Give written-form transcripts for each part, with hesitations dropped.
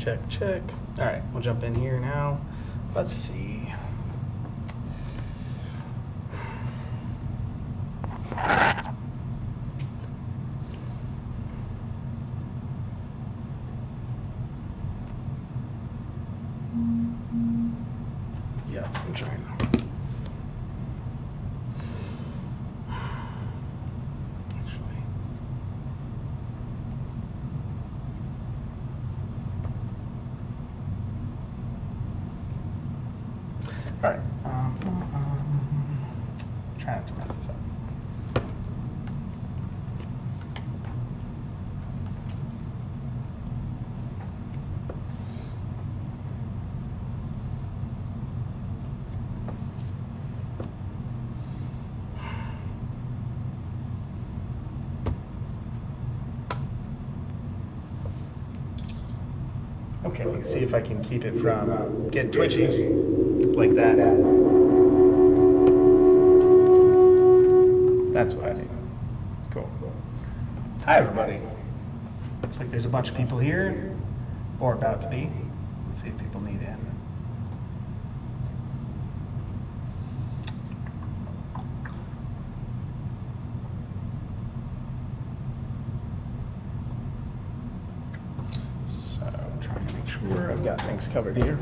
Check, check. All right, we'll jump in here now. Let's see. Yeah, I'm trying. All right. Try not to mess this up. Okay, let's see if I can keep it from getting twitchy like that. That's what I need. Cool. Hi, everybody. Looks like there's a bunch of people here, or about to be. Let's see if people need in. So, trying to make sure I've got things covered here.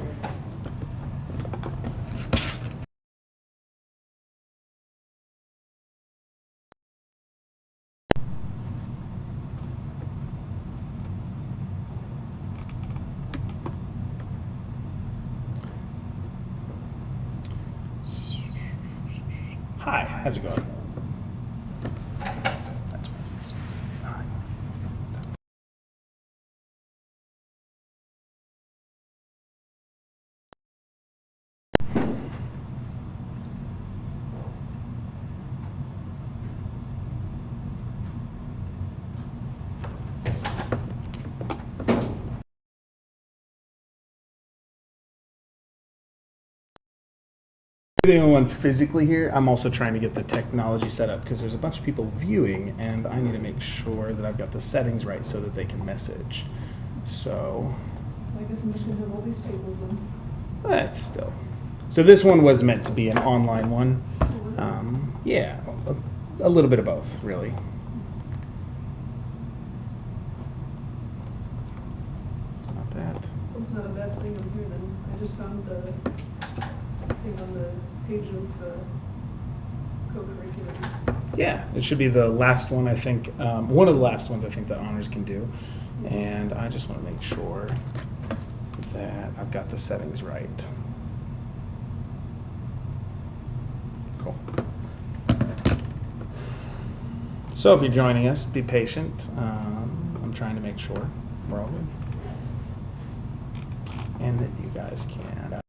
Hi, how's it going? That's what it is. All right. The only one physically here. I'm also trying to get the technology set up because there's a bunch of people viewing and I need to make sure that I've got the settings right so that they can message. So I guess I'm just gonna have all these tables then. that's still. So this one was meant to be an online one. Yeah, a little bit of both, really. It's not bad. It's not a bad thing I'm here then. I just found the thing on the page of co-curriculums. Yeah, it should be the last one, I think. One of the last ones I think that honors can do. And I just want to make sure that I've got the settings right. Cool. So if you're joining us, be patient. I'm trying to make sure we're all good. And that you guys can.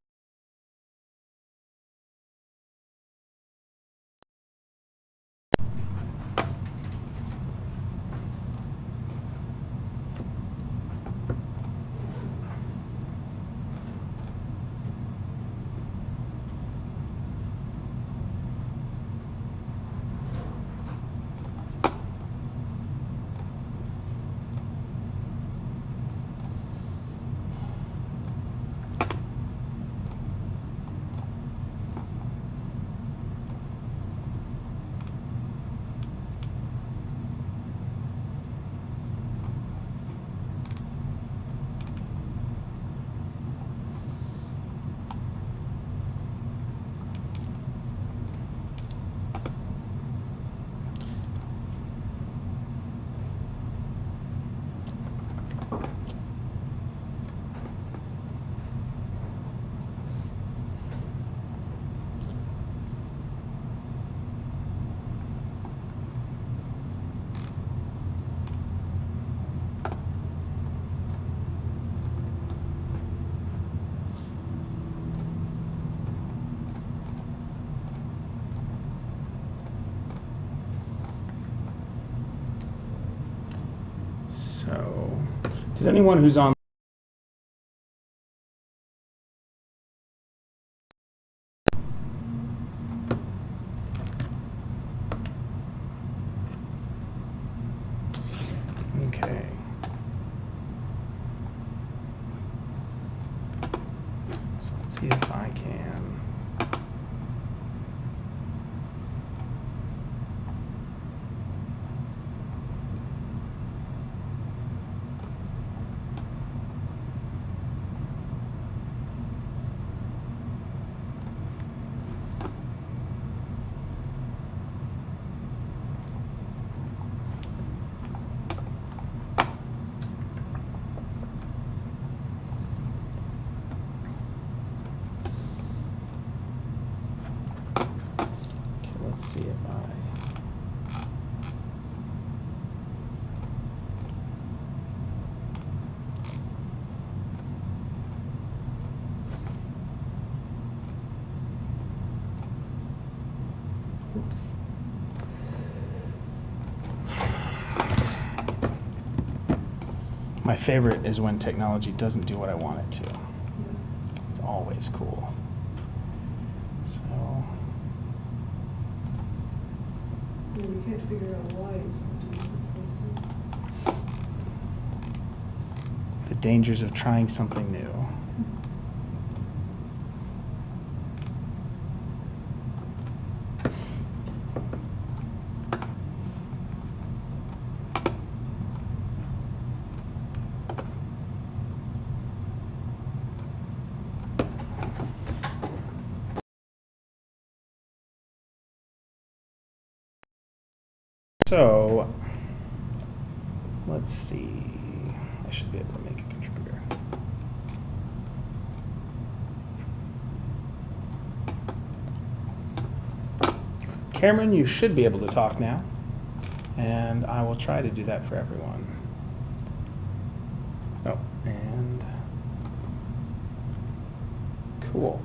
So, does anyone who's on okay. see if I can. Let's see if oops. My favorite is when technology doesn't do what I want it to. It's always cool. So. Yeah, we can't figure out why it's not doing what it's supposed to. The dangers of trying something new. So, let's see. I should be able to make a contributor. Cameron, you should be able to talk now, and I will try to do that for everyone. Oh, and cool.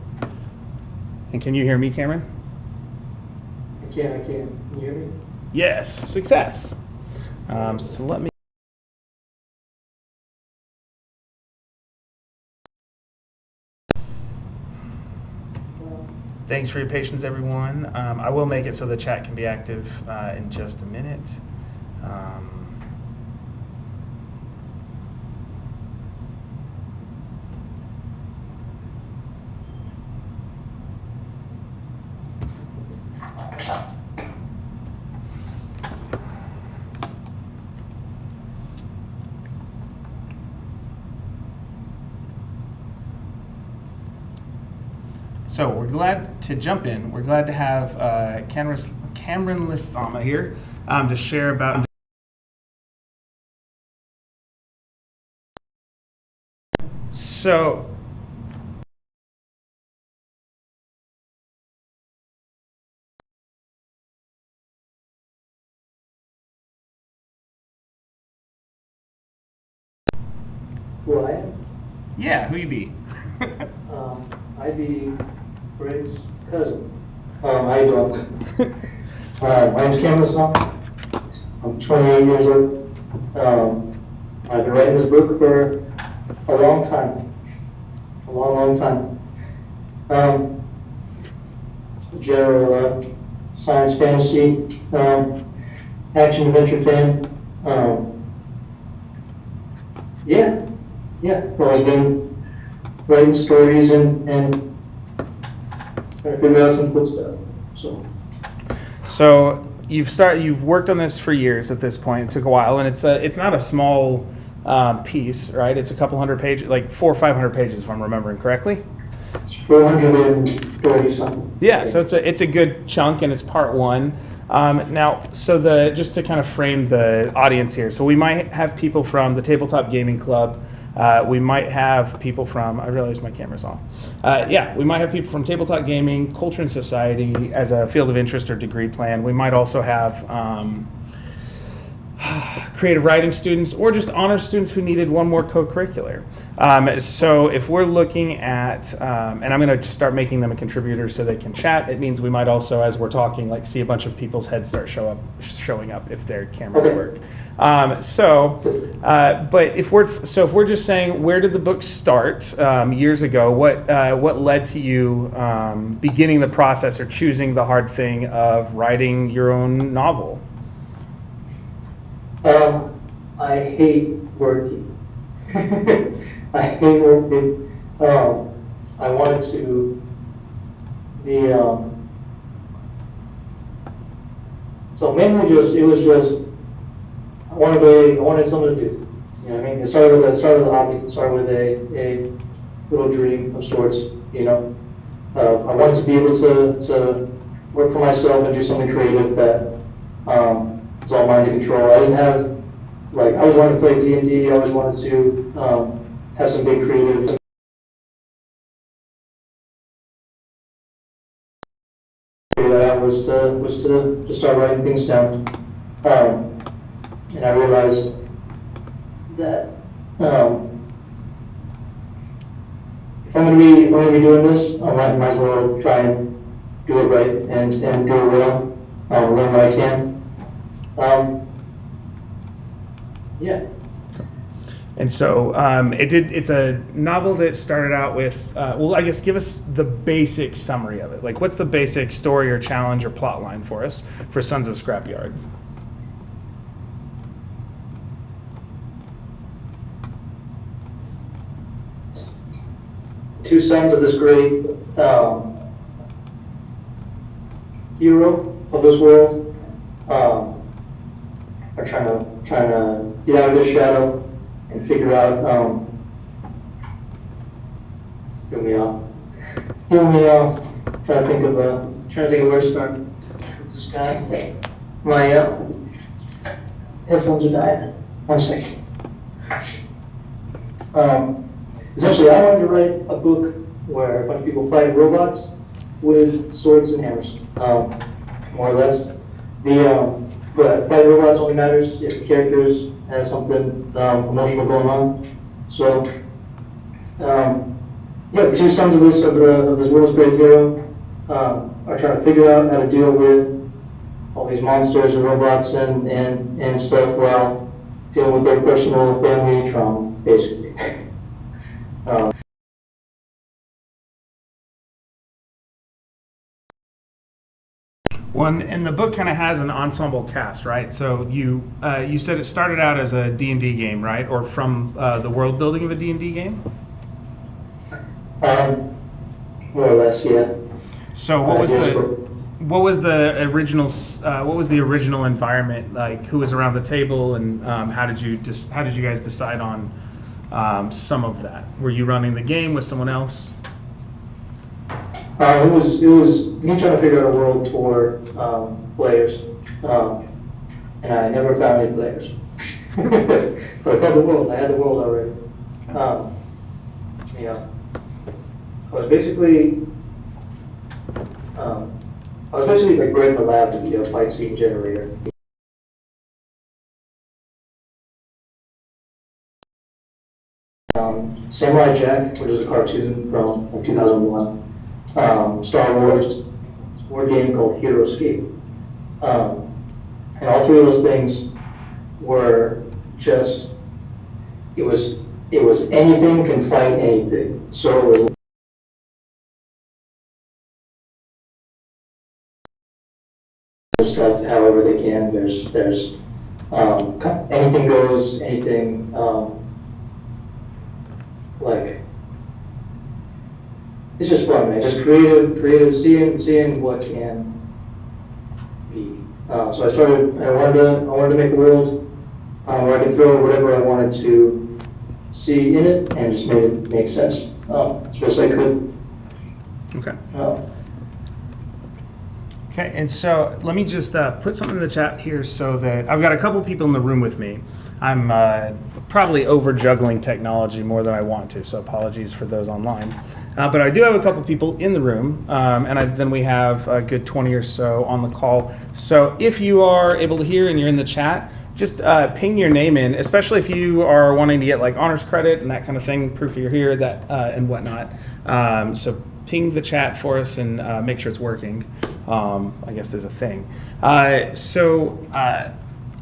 And can you hear me, Cameron? I can. Can you hear me? Yes, success. So let me. Thanks for your patience, everyone. I will make it so the chat can be active in just a minute. So we're glad to jump in. We're glad to have Cameron Lisama here to share about. So. Who I am? Yeah, who you be? I be Briggs' cousin. How you doing? My name's Cameron Song. I'm 28 years old. I've been writing this book for a long time. A long time. General science fantasy, action adventure fan. Yeah. Well, I've been writing stories and trying to figure out some cool stuff. So you've worked on this for years at this point. It took a while, and it's not a small piece, right? It's a couple hundred pages, like 400 or 500 pages, if I'm remembering correctly. 430 something. Yeah, so it's a good chunk, and it's part one. Now, so just to kind of frame the audience here, so we might have people from the Tabletop Gaming Club. We might have people from, I realize my camera's off. We might have people from Tabletop Gaming, Culture and Society as a field of interest or degree plan. We might also have creative writing students or just honors students who needed one more co-curricular. So if we're looking at, and I'm going to start making them a contributor so they can chat, it means we might also, as we're talking, like see a bunch of people's heads start showing up if their cameras work. But if we're just saying, where did the book start years ago? What led to you beginning the process or choosing the hard thing of writing your own novel? I hate working. I hate working. I wanted to, so mainly it was just, I wanted something to do. You know what I mean? It started with a hobby, it started with a little dream of sorts, you know? I wanted to be able to work for myself and do something creative that was all mine to control. I didn't have, like, I always wanted to play D&D, I always wanted to have some big creative. That was to start writing things down. And I realized that if I'm gonna be doing this, I might as well try and do it right and do it well, learn what I can. Yeah. And so it's a novel that started out with, well, I guess give us the basic summary of it. Like, what's the basic story or challenge or plot line for us for Sons of Scrapyard? Two sons of this great hero of this world are trying to get out of his shadow and figure out, hear me out, trying to think of where to start with this guy. My headphones are dying. 1 second. Essentially, I wanted to write a book where a bunch of people fight robots with swords and hammers, more or less. But fighting robots only matters if the characters have something emotional going on. So, yeah, the two sons of this world's great hero are trying to figure out how to deal with all these monsters and robots and stuff while dealing with their personal family trauma, basically. One, and the book kind of has an ensemble cast, right? So you said it started out as a D&D game, right? Or from the world building of a D&D game? More or less, yeah. So what was the original environment like? Who was around the table, and how did you guys decide on some of that? Were you running the game with someone else? It was me trying to figure out a world for players, and I never found any players. But I found the world. I had the world already. Yeah, I was basically like bred in the lab to be a fight scene generator. Samurai Jack, which is a cartoon from 2001. Star Wars, board game called Hero Escape. And all three of those things were just, it was anything can fight anything. So it was stuff however they can. There's anything goes, anything, like, it's just fun, man. Just creative, seeing what can be. So I wanted to make a world where I could throw whatever I wanted to see in it and just make it make sense as best I could. Okay. Okay, and so let me just put something in the chat here so that I've got a couple people in the room with me. I'm probably over juggling technology more than I want to, so apologies for those online. But I do have a couple people in the room, and then we have a good 20 or so on the call. So if you are able to hear and you're in the chat, just ping your name in, especially if you are wanting to get like honors credit and that kind of thing, proof you're here, that and whatnot. So ping the chat for us and make sure it's working. I guess there's a thing.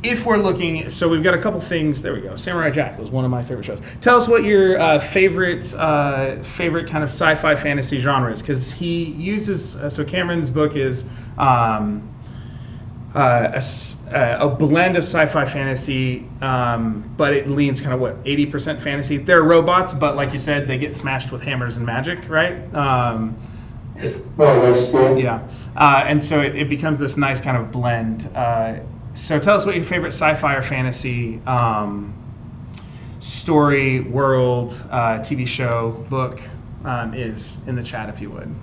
If we're looking, so we've got a couple things. There we go. Samurai Jack was one of my favorite shows. Tell us what your favorite kind of sci-fi fantasy genre is, because he uses. So Cameron's book is a blend of sci-fi fantasy, but it leans kind of 80% fantasy. They're robots, but like you said, they get smashed with hammers and magic, right? That's good. Yeah, and so it becomes this nice kind of blend. So tell us what your favorite sci-fi or fantasy story, world, TV show, book is in the chat, if you would.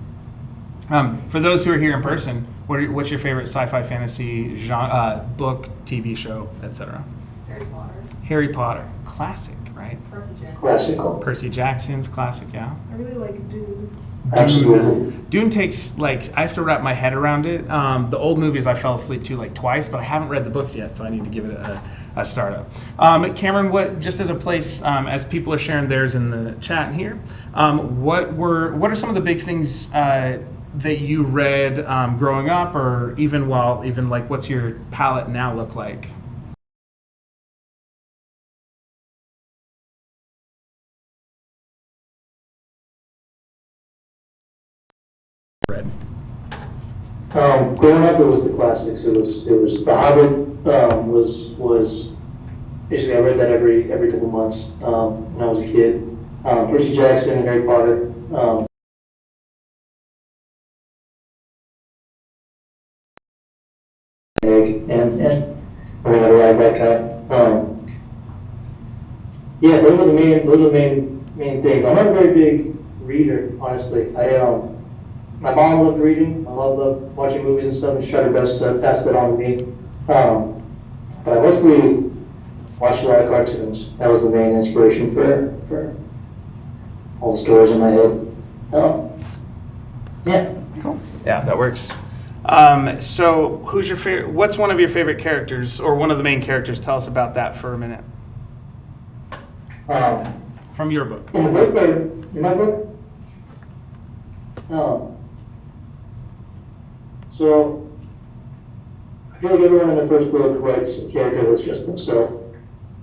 For those who are here in person, what's your favorite sci-fi fantasy genre, book, TV show, etc.? Harry Potter. Harry Potter, classic, right? Percy Jackson. Classical. Percy Jackson's classic, yeah. I really like Dune. Absolutely. Dune takes I have to wrap my head around it. The old movies I fell asleep to twice, but I haven't read the books yet, so I need to give it a startup. Cameron, what just as a place, as people are sharing theirs in the chat here, what are some of the big things that you read growing up, or even what's your palette now look like? Read. Growing up, it was the classics. It was The Hobbit. Was basically I read that every couple months when I was a kid. Percy Jackson, Harry Potter. And I mean, I like that kind. Yeah, those are the main things. I'm not a very big reader, honestly. My mom loved reading. My mom loved watching movies and stuff, and she tried her best to pass that on to me. But I mostly watched a lot of cartoons. That was the main inspiration for all the stories in my head. Yeah. Cool. Yeah, that works. So who's your favorite? What's one of your favorite characters, or one of the main characters? Tell us about that for a minute. From your book. In the book, or in my book? So, I feel like everyone in the first book writes a character that's just themselves,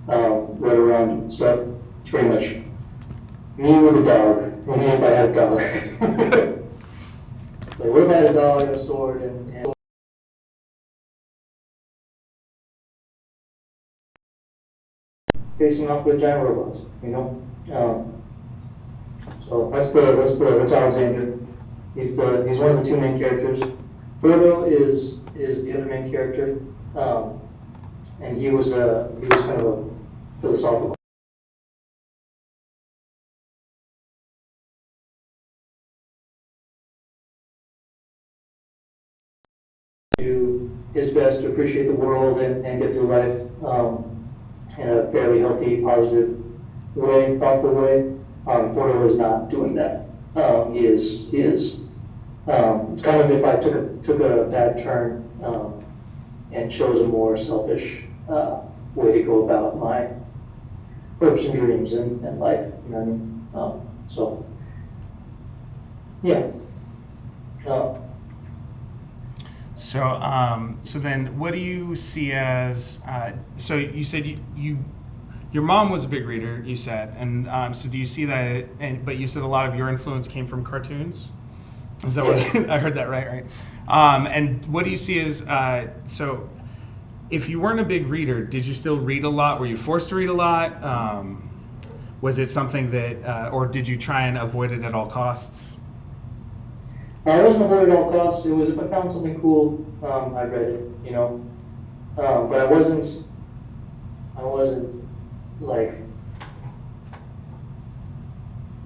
right around stuff. It's pretty much me with a dog, me if I had a dog. So what if I had a dog and a sword and facing off with giant robots, you know? So that's Alexander. He's one of the two main characters. Frodo is the other main character, and he was kind of a philosophical. Do his best to appreciate the world and get through life in a fairly healthy, positive way, thoughtful way. Frodo is not doing that. He is. It's kind of if I took a bad turn and chose a more selfish way to go about my hopes and dreams and life. You know what I mean? So, yeah. So then, what do you see as? So you said your mom was a big reader. You said, and so do you see that? But you said a lot of your influence came from cartoons. Is that what I heard that right? And what do you see as? So, if you weren't a big reader, did you still read a lot? Were you forced to read a lot? Was it something that, or did you try and avoid it at all costs? I wasn't avoid at all costs. It was if I found something cool, I read it, you know. But I wasn't like.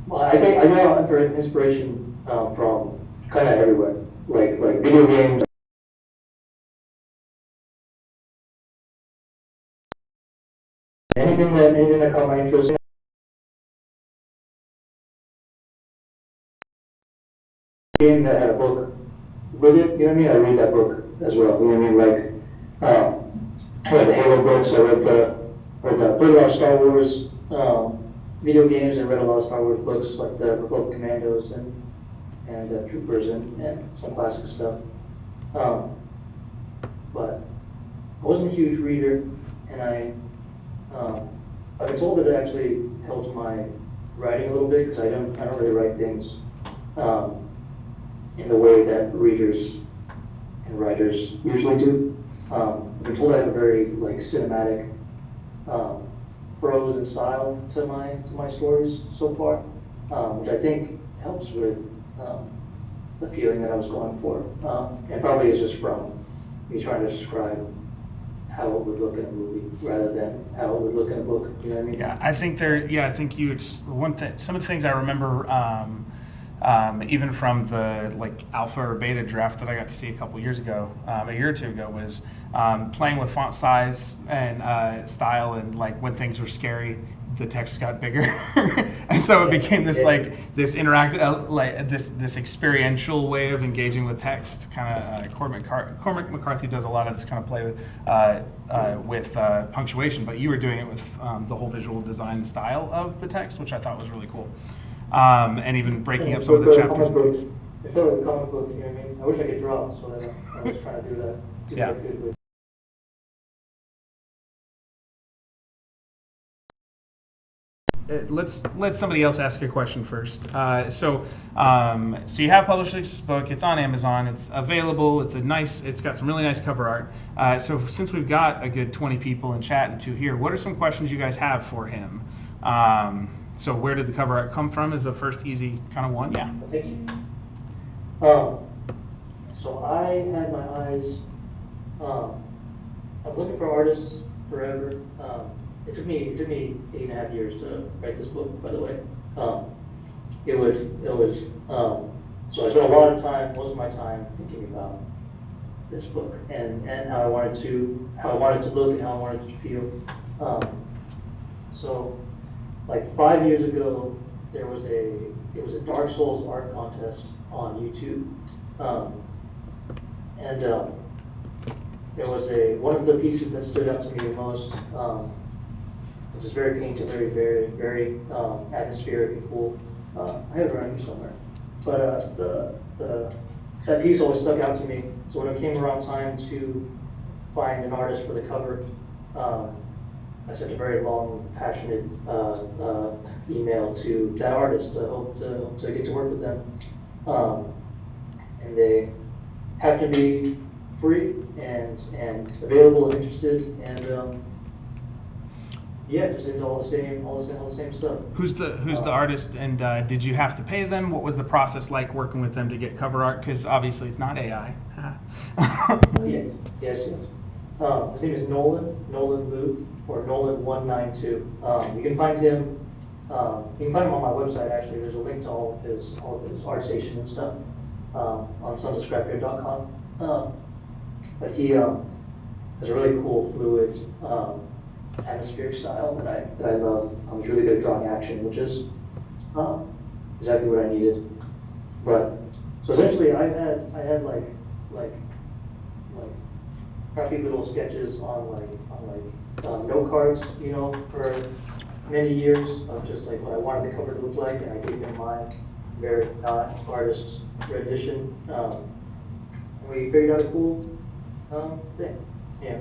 Well, I got for inspiration from kind of everywhere, like video games. Anything that caught my interest. Game that had a book with it, you know what I mean? I read that book as well. You know what I mean? Like, I read the Halo books. I read played a lot of Star Wars video games. I read a lot of Star Wars books, like the Republic Commandos and Troopers and some classic stuff. But I wasn't a huge reader, and I've been told that it actually helps my writing a little bit because I don't really write things in the way that readers and writers usually do. I've been told I have a very like cinematic prose and style to my stories so far, which I think helps with the feeling that I was going for, and probably is just from me trying to describe how it would look in a movie rather than how it would look in a book. You know what I mean? Yeah, I think I think one thing. Some of the things I remember, even from the like alpha or beta draft that I got to see a couple years ago, a year or two ago, was playing with font size and style, and like when things were scary, the text got bigger, and so it became this like this interactive, like this experiential way of engaging with text. Kind of Cormac McCarthy does a lot of this kind of play with punctuation, but you were doing it with the whole visual design style of the text, which I thought was really cool, and even breaking up some of the chapters. I feel like a comic book, you know what I mean? I wish I could draw, so I was trying to do that. Yeah. Let's let somebody else ask a question first. So you have published this book. It's on Amazon. It's available. It's got some really nice cover art. So since we've got a good 20 people in chat and 2 here, what are some questions you guys have for him? So where did the cover art come from? Is the first easy kind of one. Yeah. Thank you. So I had my eyes. I was looking for artists forever. It took me 8.5 years to write this book, by the way. It was so I spent a lot of time, most of my time, thinking about this book and how I wanted to look and how I wanted it to feel. So like 5 years ago, it was a Dark Souls art contest on YouTube, and there was one of the pieces that stood out to me the most. Which is very painted, very atmospheric and cool. I have it around here somewhere. But that piece always stuck out to me. So when it came around time to find an artist for the cover, I sent a very long, passionate email to that artist to hope to get to work with them. And they happened to be free and available and interested, and yeah, just into all the same stuff. Who's the artist, and did you have to pay them? What was the process like working with them to get cover art? Because obviously it's not AI. Yes. His name is Nolan Booth, or Nolan192. You can find him. You can find him on my website. Actually, there's a link to all of his art station and stuff on sonsofscrapyard.com. But he has a really cool, fluid. Atmospheric style that I love. He's really good at drawing action, which is exactly what I needed. But so essentially, I had like crappy little sketches on note cards, you know, for many years of just like what I wanted the cover to look like, and I gave them my very artist rendition. And we figured out a cool thing. Yeah.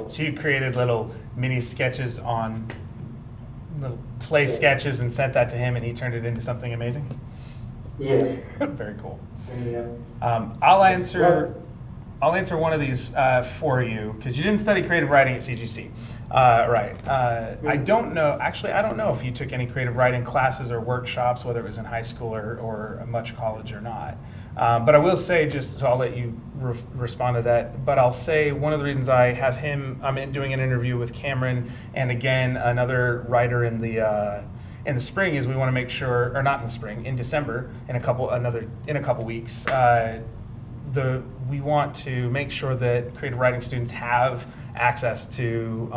So you created little mini sketches on little play sketches and sent that to him, and he turned it into something amazing? Yeah. Very cool. Yeah. I'll answer one of these for you, because you didn't study creative writing at CGC. Right. I don't know if you took any creative writing classes or workshops, whether it was in high school or much college or not. But I will say, so I'll let you respond to that, but I'll say one of the reasons I have him, I'm doing an interview with Cameron and again another writer in the spring, is we want to make sure, or not in the spring, in December, in a couple weeks, we want to make sure that creative writing students have access to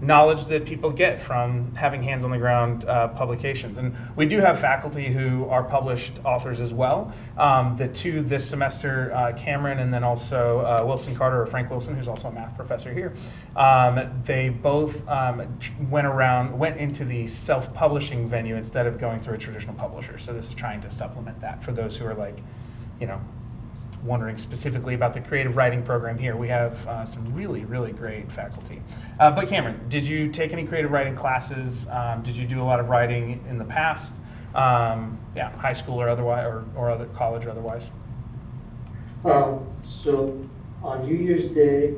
knowledge that people get from having hands on the ground publications. And we do have faculty who are published authors as well. The 2 this semester, Cameron and then also Wilson Carter, or Frank Wilson, who's also a math professor here. They both went into the self-publishing venue instead of going through a traditional publisher. So this is trying to supplement that for those who are like, wondering specifically about the creative writing program here. We have some really, really great faculty. But Cameron, did you take any creative writing classes? Did you do a lot of writing in the past? High school or otherwise, or other college or otherwise? So on New Year's Day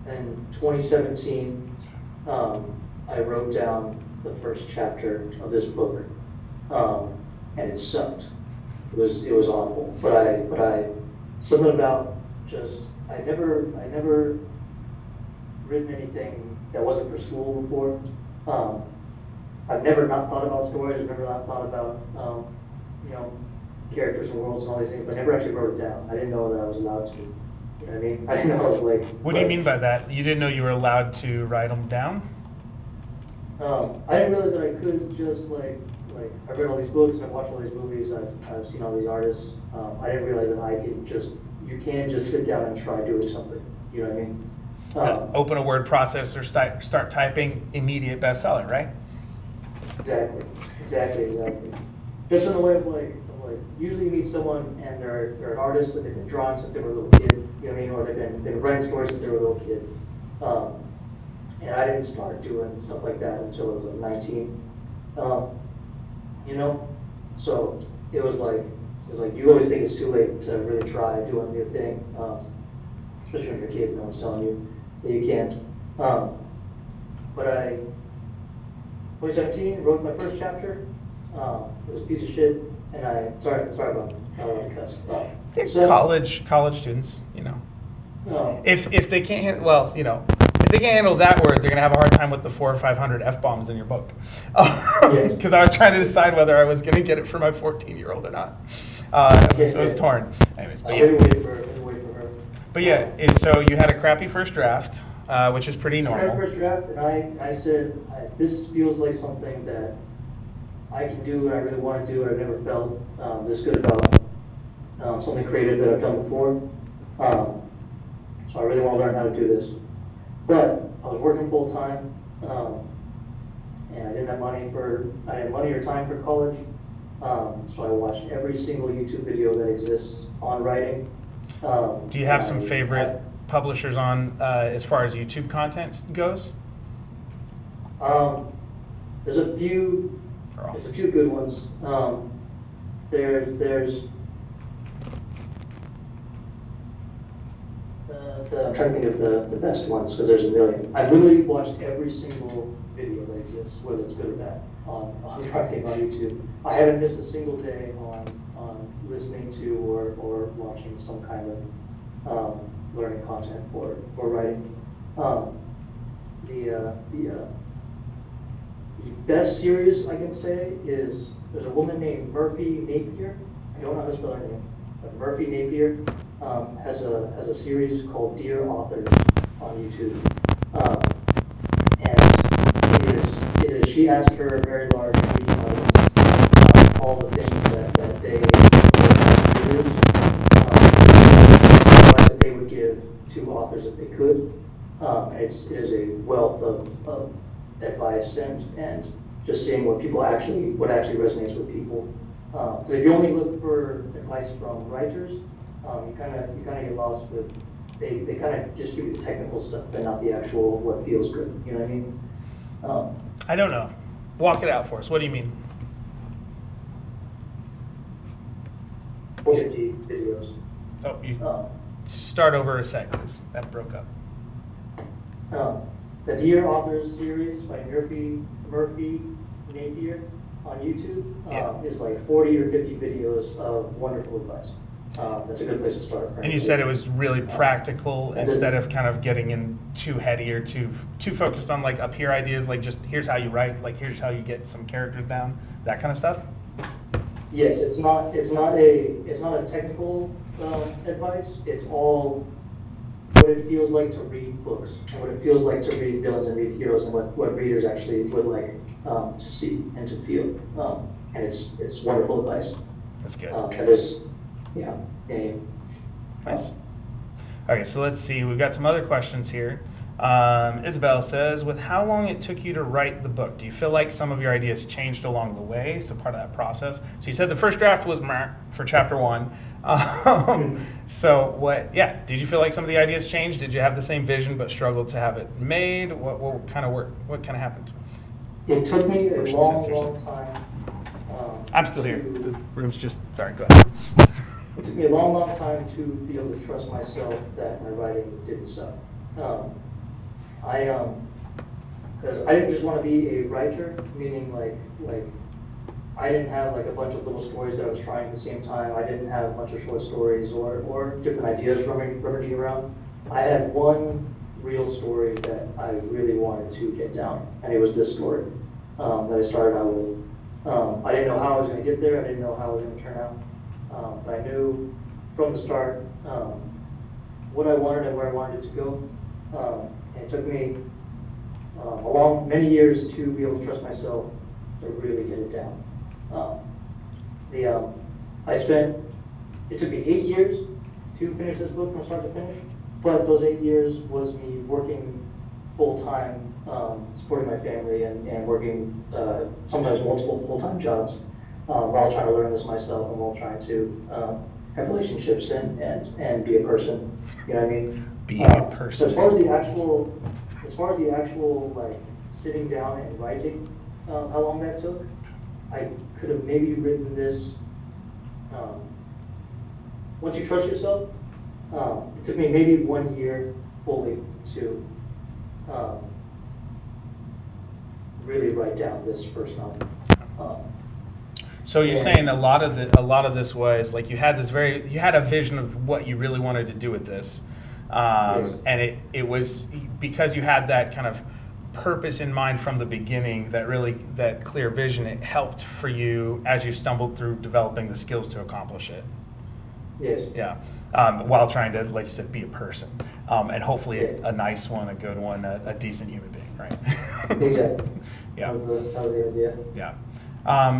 in 2017, I wrote down the first chapter of this book, and it sucked. It was awful. But I something about just I never written anything that wasn't for school before. I've never not thought about stories. I've never not thought about characters and worlds and all these things, but I never actually wrote it down. I didn't know that I was allowed to. You know what I mean? I didn't know I was like. What do you mean by that? You didn't know you were allowed to write them down? I didn't realize that I could just like I read all these books and I watched all these movies. I've seen all these artists. I didn't realize that I could you can just sit down and try doing something. You know what I mean? Open a word processor, start typing, immediate bestseller, right? Exactly. Just in the way of like usually you meet someone and they're an artist and they've been drawing since they were a little kid, you know what I mean, or they've been writing stories since they were a little kid. And I didn't start doing stuff like that until I was like 19. So it was like you always think it's too late to really try doing your thing, especially when you're a kid and no one's telling you that you can't. But 2017, wrote my first chapter. It was a piece of shit, and sorry about cuss. College students, if they can't handle, if they can't handle that word, they're gonna have a hard time with the 400 or 500 f-bombs in your book. Because I was trying to decide whether I was gonna get it for my 14-year-old or not. So it was torn. Anyways, but yeah. Wait for her. But yeah, so you had a crappy first draft, which is pretty normal. I had a first draft, and I said, this feels like something that I can do and I really want to do, and I've never felt this good about something creative that I've done before. So I really want to learn how to do this. But I was working full time, and I didn't have money or time for college. So I watched every single YouTube video that exists on writing. Do you have some favorite publishers on as far as YouTube content goes? There's a few good ones. I'm trying to think of the best ones because there's a million. I've literally watched every single video that exists, whether it's good or bad, on writing on YouTube. I haven't missed a single day on listening to or watching some kind of learning content for writing. The best series I can say is there's a woman named Murphy Napier. I don't know how to spell her name, but Murphy Napier has a series called Dear Authors on YouTube, and it is she asks her very large reading audience all the things that they readers advice that they would give to authors if they could. It is a wealth of advice and just seeing what actually resonates with people. Because if you only look for advice from writers, you kind of get lost with they kind of just give you the technical stuff, but not the actual what feels good. You know what I mean? I don't know. Walk it out for us. What do you mean? 450 videos. Oh, you start over a sec, 'cause that broke up. The Dear Authors series by Murphy Napier on YouTube is like 40 or 50 videos of wonderful advice. That's a good place to start. And you said it was really practical instead of kind of getting in too heady or too focused on like up here ideas, like just here's how you write, like here's how you get some characters down, that kind of stuff. Yes, it's not a technical advice. It's all what it feels like to read books and what it feels like to read villains and read heroes and what readers actually would like to see and to feel. And it's wonderful advice. That's good. Nice. Okay, so let's see. We've got some other questions here. Isabel says, with how long it took you to write the book, do you feel like some of your ideas changed along the way? So part of that process. So you said the first draft was for chapter 1. So did you feel like some of the ideas changed? Did you have the same vision but struggled to have it made? What kind of happened? It took me a long time. I'm still here. The room's just, sorry, go ahead. It took me a long, long time to be able to trust myself that my writing didn't suck. Because I didn't just want to be a writer, meaning like I didn't have like a bunch of little stories that I was trying at the same time. I didn't have a bunch of short stories or different ideas rummaging around. I had one real story that I really wanted to get down, and it was this story that I started out with. I didn't know how I was going to get there. I didn't know how it was going to turn out. But I knew from the start what I wanted and where I wanted it to go. And it took me many years to be able to trust myself to really get it down. It took me 8 years to finish this book from start to finish, but those 8 years was me working full-time, supporting my family and working sometimes multiple full-time jobs while trying to learn this myself and while trying to have relationships and be a person, you know what I mean? Be a person. So as far as the actual like sitting down and writing, how long that took, I could have maybe written this, once you trust yourself, it took me maybe 1 year fully to really write down this first novel. So you're saying a lot of this was like you had a vision of what you really wanted to do with this, Yes. and it was because you had that kind of purpose in mind from the beginning, that clear vision. It helped for you as you stumbled through developing the skills to accomplish it. Yes. Yeah, while trying to, like you said, be a person, and hopefully a nice one, a good one, a decent human being, right? Exactly. Yeah. That was the idea. Yeah.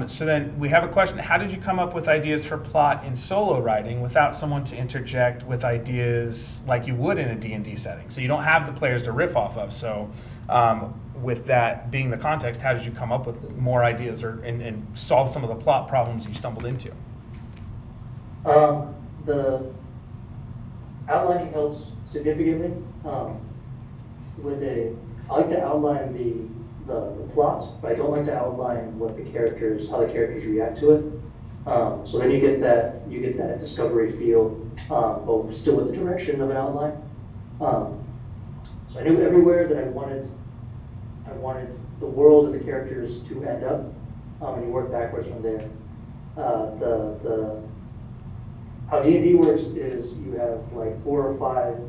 So then we have a question. How did you come up with ideas for plot in solo writing without someone to interject with ideas like you would in a D&D setting? So you don't have the players to riff off of. So with that being the context, how did you come up with more ideas and solve some of the plot problems you stumbled into? The outlining helps significantly. I like to outline the plot, but I don't like to outline how the characters react to it. So then you get that discovery feel, but still with the direction of an outline. So I knew everywhere that I wanted the world and the characters to end up, and you work backwards from there. How D&D works is you have like 4 or 5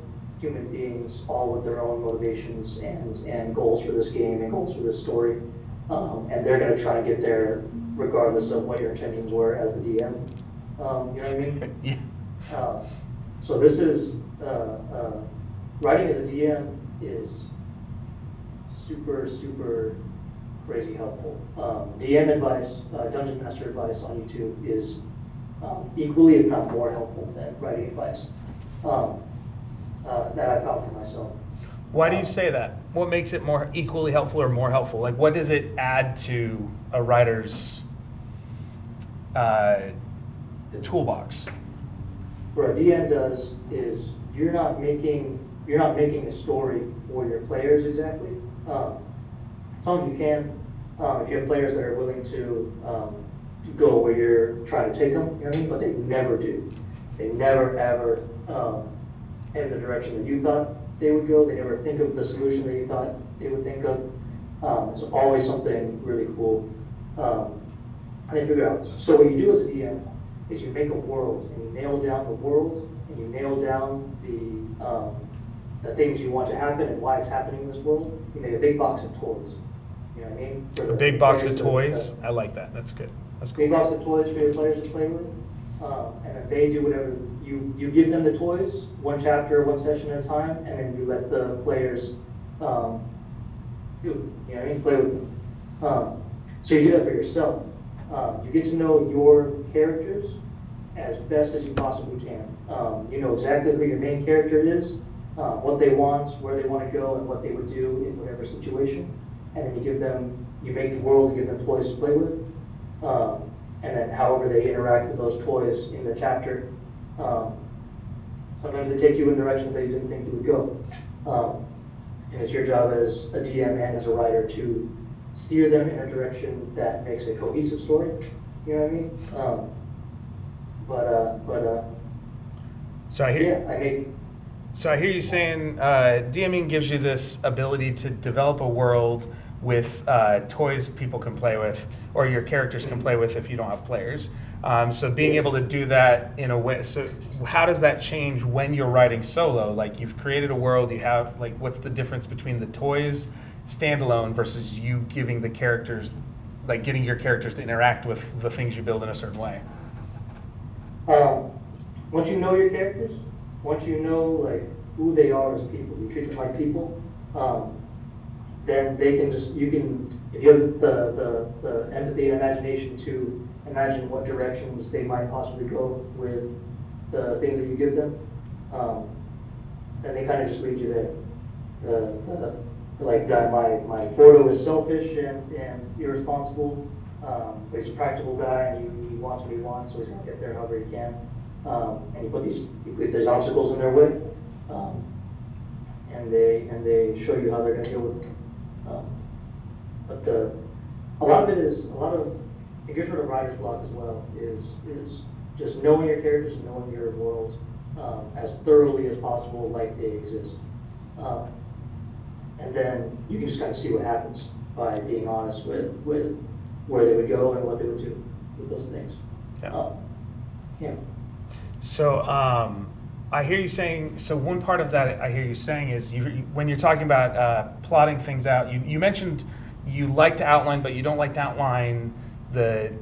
human beings, all with their own motivations and goals for this game and goals for this story, and they're going to try and get there regardless of what your intentions were as the DM. You know what I mean? Yeah. So this is writing as a DM is super, super crazy helpful. DM advice, Dungeon Master advice on YouTube is equally, if not more helpful than writing advice that I found for myself. Why do you say that? What makes it more equally helpful or more helpful? Like, what does it add to a writer's toolbox? What a DM does is you're not making a story for your players exactly. Some of you can, if you have players that are willing to go where you're trying to take them, you know what I mean? But they never do. They never ever in the direction that you thought they would go. They never think of the solution that you thought they would think of. It's always something really cool. And they figure out. So what you do as a DM is you make a world, and you nail down the world, and you nail down the things you want to happen and why it's happening in this world. You make a big box of toys. You know what I mean? A big box of toys? I like that. That's good. That's cool. Big box of toys for your players to play with. And then they do whatever, you give them the toys, one chapter, one session at a time, and then you let the players do it. You know what I mean? Play with them. So you do that for yourself. You get to know your characters as best as you possibly can. You know exactly who your main character is, what they want, where they want to go, and what they would do in whatever situation. And then you make the world, you give them toys to play with. And then however they interact with those toys in the chapter, sometimes they take you in directions that you didn't think you would go. And it's your job as a DM and as a writer to steer them in a direction that makes a cohesive story. You know what I mean? So I hear. Yeah, I make. So I hear you saying DMing gives you this ability to develop a world with toys people can play with, or your characters can play with if you don't have players. So being able to do that in a way, so how does that change when you're writing solo? Like you've created a world, you have, like, what's the difference between the toys standalone versus you giving the characters, like getting your characters to interact with the things you build in a certain way? Once you know your characters, once you know like who they are as people, you treat them like people, then they can just, you can, if you have the empathy and imagination to imagine what directions they might possibly go with the things that you give them, then they kind of just lead you there. Like my Fordo is selfish and irresponsible, but he's a practical guy and he wants what he wants, so he's gonna get there however he can. And you put these obstacles in their way, and they show you how they're gonna deal with them. But a lot of it gets rid of writer's block as well, is just knowing your characters and knowing your world as thoroughly as possible, like they exist. And then you can just kind of see what happens by being honest with where they would go and what they would do with those things. Yeah. So I hear you saying, so one part of that I hear you saying is when you're talking about plotting things out, you mentioned you like to outline, but you don't like to outline the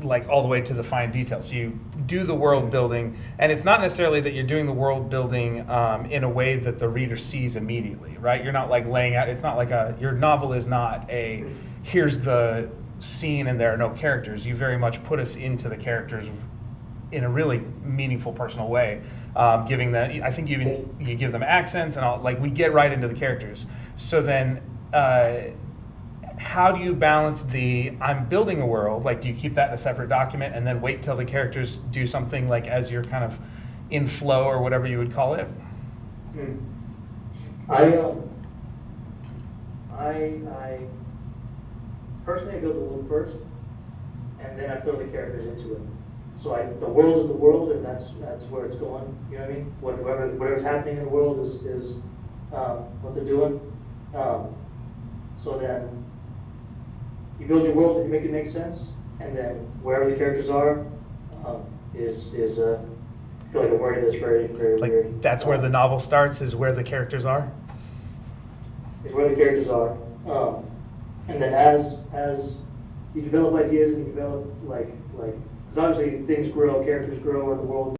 like all the way to the fine details. So you do the world building, and it's not necessarily that you're doing the world building in a way that the reader sees immediately, right? You're not like laying out, it's not like your novel is not a, here's the scene and there are no characters. You very much put us into the characters in a really meaningful, personal way, giving them, I think you give them accents and all, like we get right into the characters. So then, how do you balance I'm building a world, like do you keep that in a separate document and then wait till the characters do something, like as you're kind of in flow or whatever you would call it? I personally build the world first, and then I throw the characters into it. So the world is the world, and that's where it's going. You know what I mean? Whatever's happening in the world is what they're doing. So then you build your world and you make it make sense, and then wherever the characters are is I feel like a word that's very, very like weird. That's where the novel starts, is where the characters are? Is where the characters are. And then as you develop ideas and you develop like because obviously things grow, characters grow, and the world.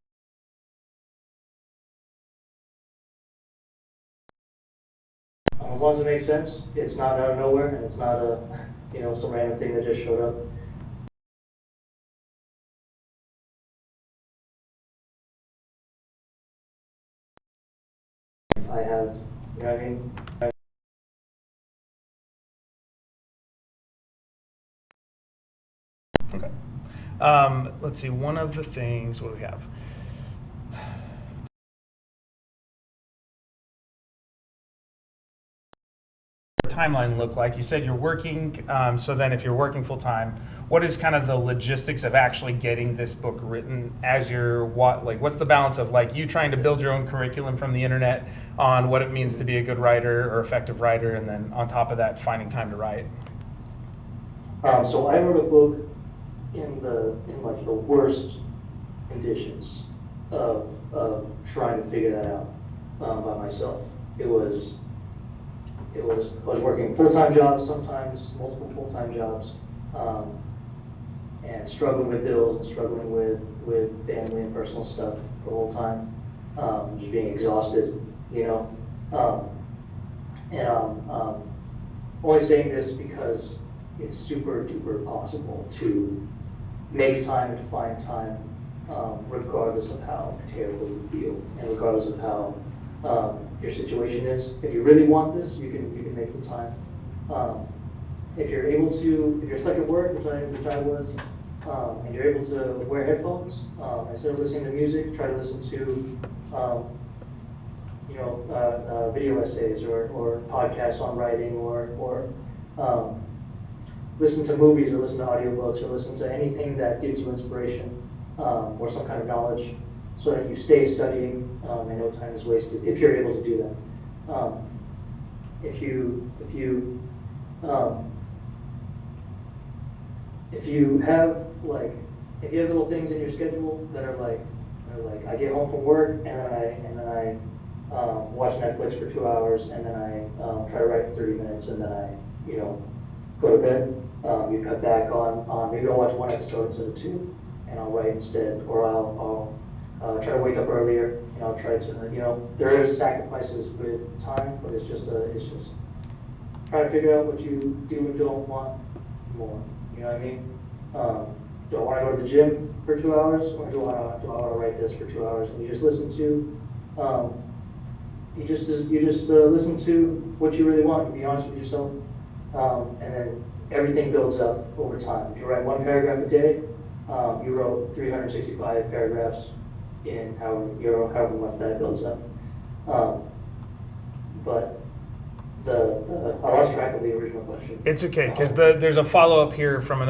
As long as it makes sense, it's not out of nowhere, and it's not some random thing that just showed up. I have, you know what I mean? Okay. Let's see, one of the things, what do we have? Timeline look like? You said you're working, so then if you're working full time, what is kind of the logistics of actually getting this book written as you're, what's the balance of like you trying to build your own curriculum from the internet on what it means to be a good writer or effective writer, and then on top of that finding time to write? So I wrote a book in like the worst conditions of trying to figure that out by myself. I was working full-time jobs, sometimes multiple full-time jobs, and struggling with bills and struggling with family and personal stuff the whole time, just being exhausted, only saying this because it's super duper possible to make time and to find time, regardless of how terrible you feel and regardless of how your situation is. If you really want this, you can make the time. If you're stuck at work, which I was, and you're able to wear headphones, instead of listening to music, try to listen to video essays or podcasts on writing, or listen to movies, or listen to audiobooks, or listen to anything that gives you inspiration or some kind of knowledge, so that you stay studying and no time is wasted, if you're able to do that. If you have little things in your schedule that are like I get home from work and then I watch Netflix for 2 hours and then I try to write for 30 minutes and then I go to bed. You cut back on maybe I'll watch one episode instead of two and I'll write instead, or I'll try to wake up earlier and I'll try to there are sacrifices with time, but it's just try to figure out what you do and don't want more. You know what I mean? Do I want to go to the gym for 2 hours, or do I want to write this for 2 hours? And you just listen to listen to what you really want. And be honest with yourself, and then everything builds up over time. If you write one paragraph a day, you wrote 365 paragraphs in however much that builds up. But I lost track of the original question. It's okay, because there's a follow-up here from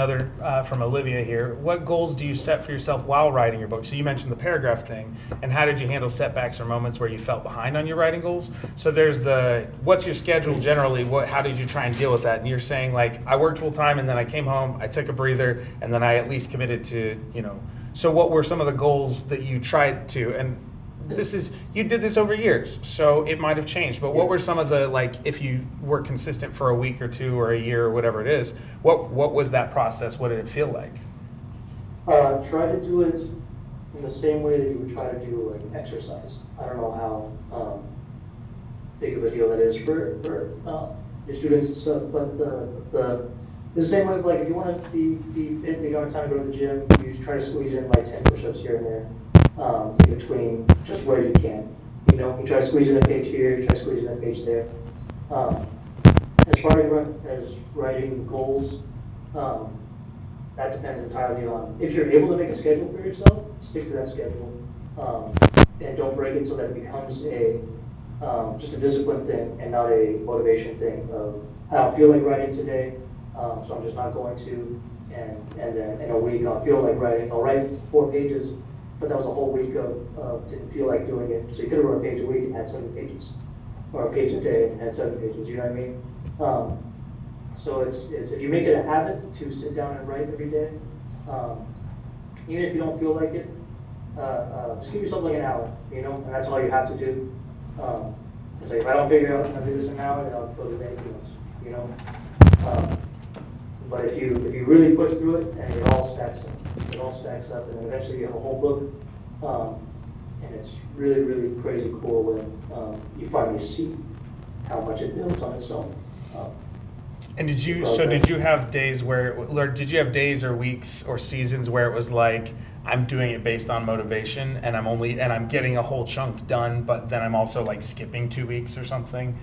from Olivia here. What goals do you set for yourself while writing your book? So you mentioned the paragraph thing, and how did you handle setbacks or moments where you felt behind on your writing goals? So there's what's your schedule generally? How did you try and deal with that? And you're saying, like, I worked full time, and then I came home, I took a breather, and then I at least committed to, So what were some of the goals that you tried to, and you did this over years, so it might have changed, but what were some of the, if you were consistent for a week or two or a year or whatever it is, what was that process? What did it feel like? Try to do it in the same way that you would try to do exercise. I don't know how big of a deal that is for your students and stuff, but it's the same way of if you want to be fit and you don't have time to go to the gym, you try to squeeze in 10 push-ups here and there. In between just where you can. You try to squeeze in a page here, you try to squeeze in a page there. As far as writing goals, that depends entirely on, if you're able to make a schedule for yourself, stick to that schedule. And don't break it so that it becomes just a discipline thing and not a motivation thing of, I don't feel like writing today, so I'm just not going to, and then in a week I'll feel like writing. I'll write 4 pages, but that was a whole week of didn't feel like doing it. So you could have wrote a page a week and had 7 pages, or a page a day and had 7 pages. You know what I mean? So it's if you make it a habit to sit down and write every day, even if you don't feel like it, just give yourself an hour. And that's all you have to do. It's if I don't figure out how to do this in an hour, then I'll go to anything else. But if you really push through it, and it all stacks up. It all stacks up, and then eventually you have a whole book, and it's really, really crazy cool when you finally see how much it builds on its own. And did you have days did you have days or weeks or seasons where it was like, I'm doing it based on motivation, and I'm getting a whole chunk done, but then I'm also skipping 2 weeks or something?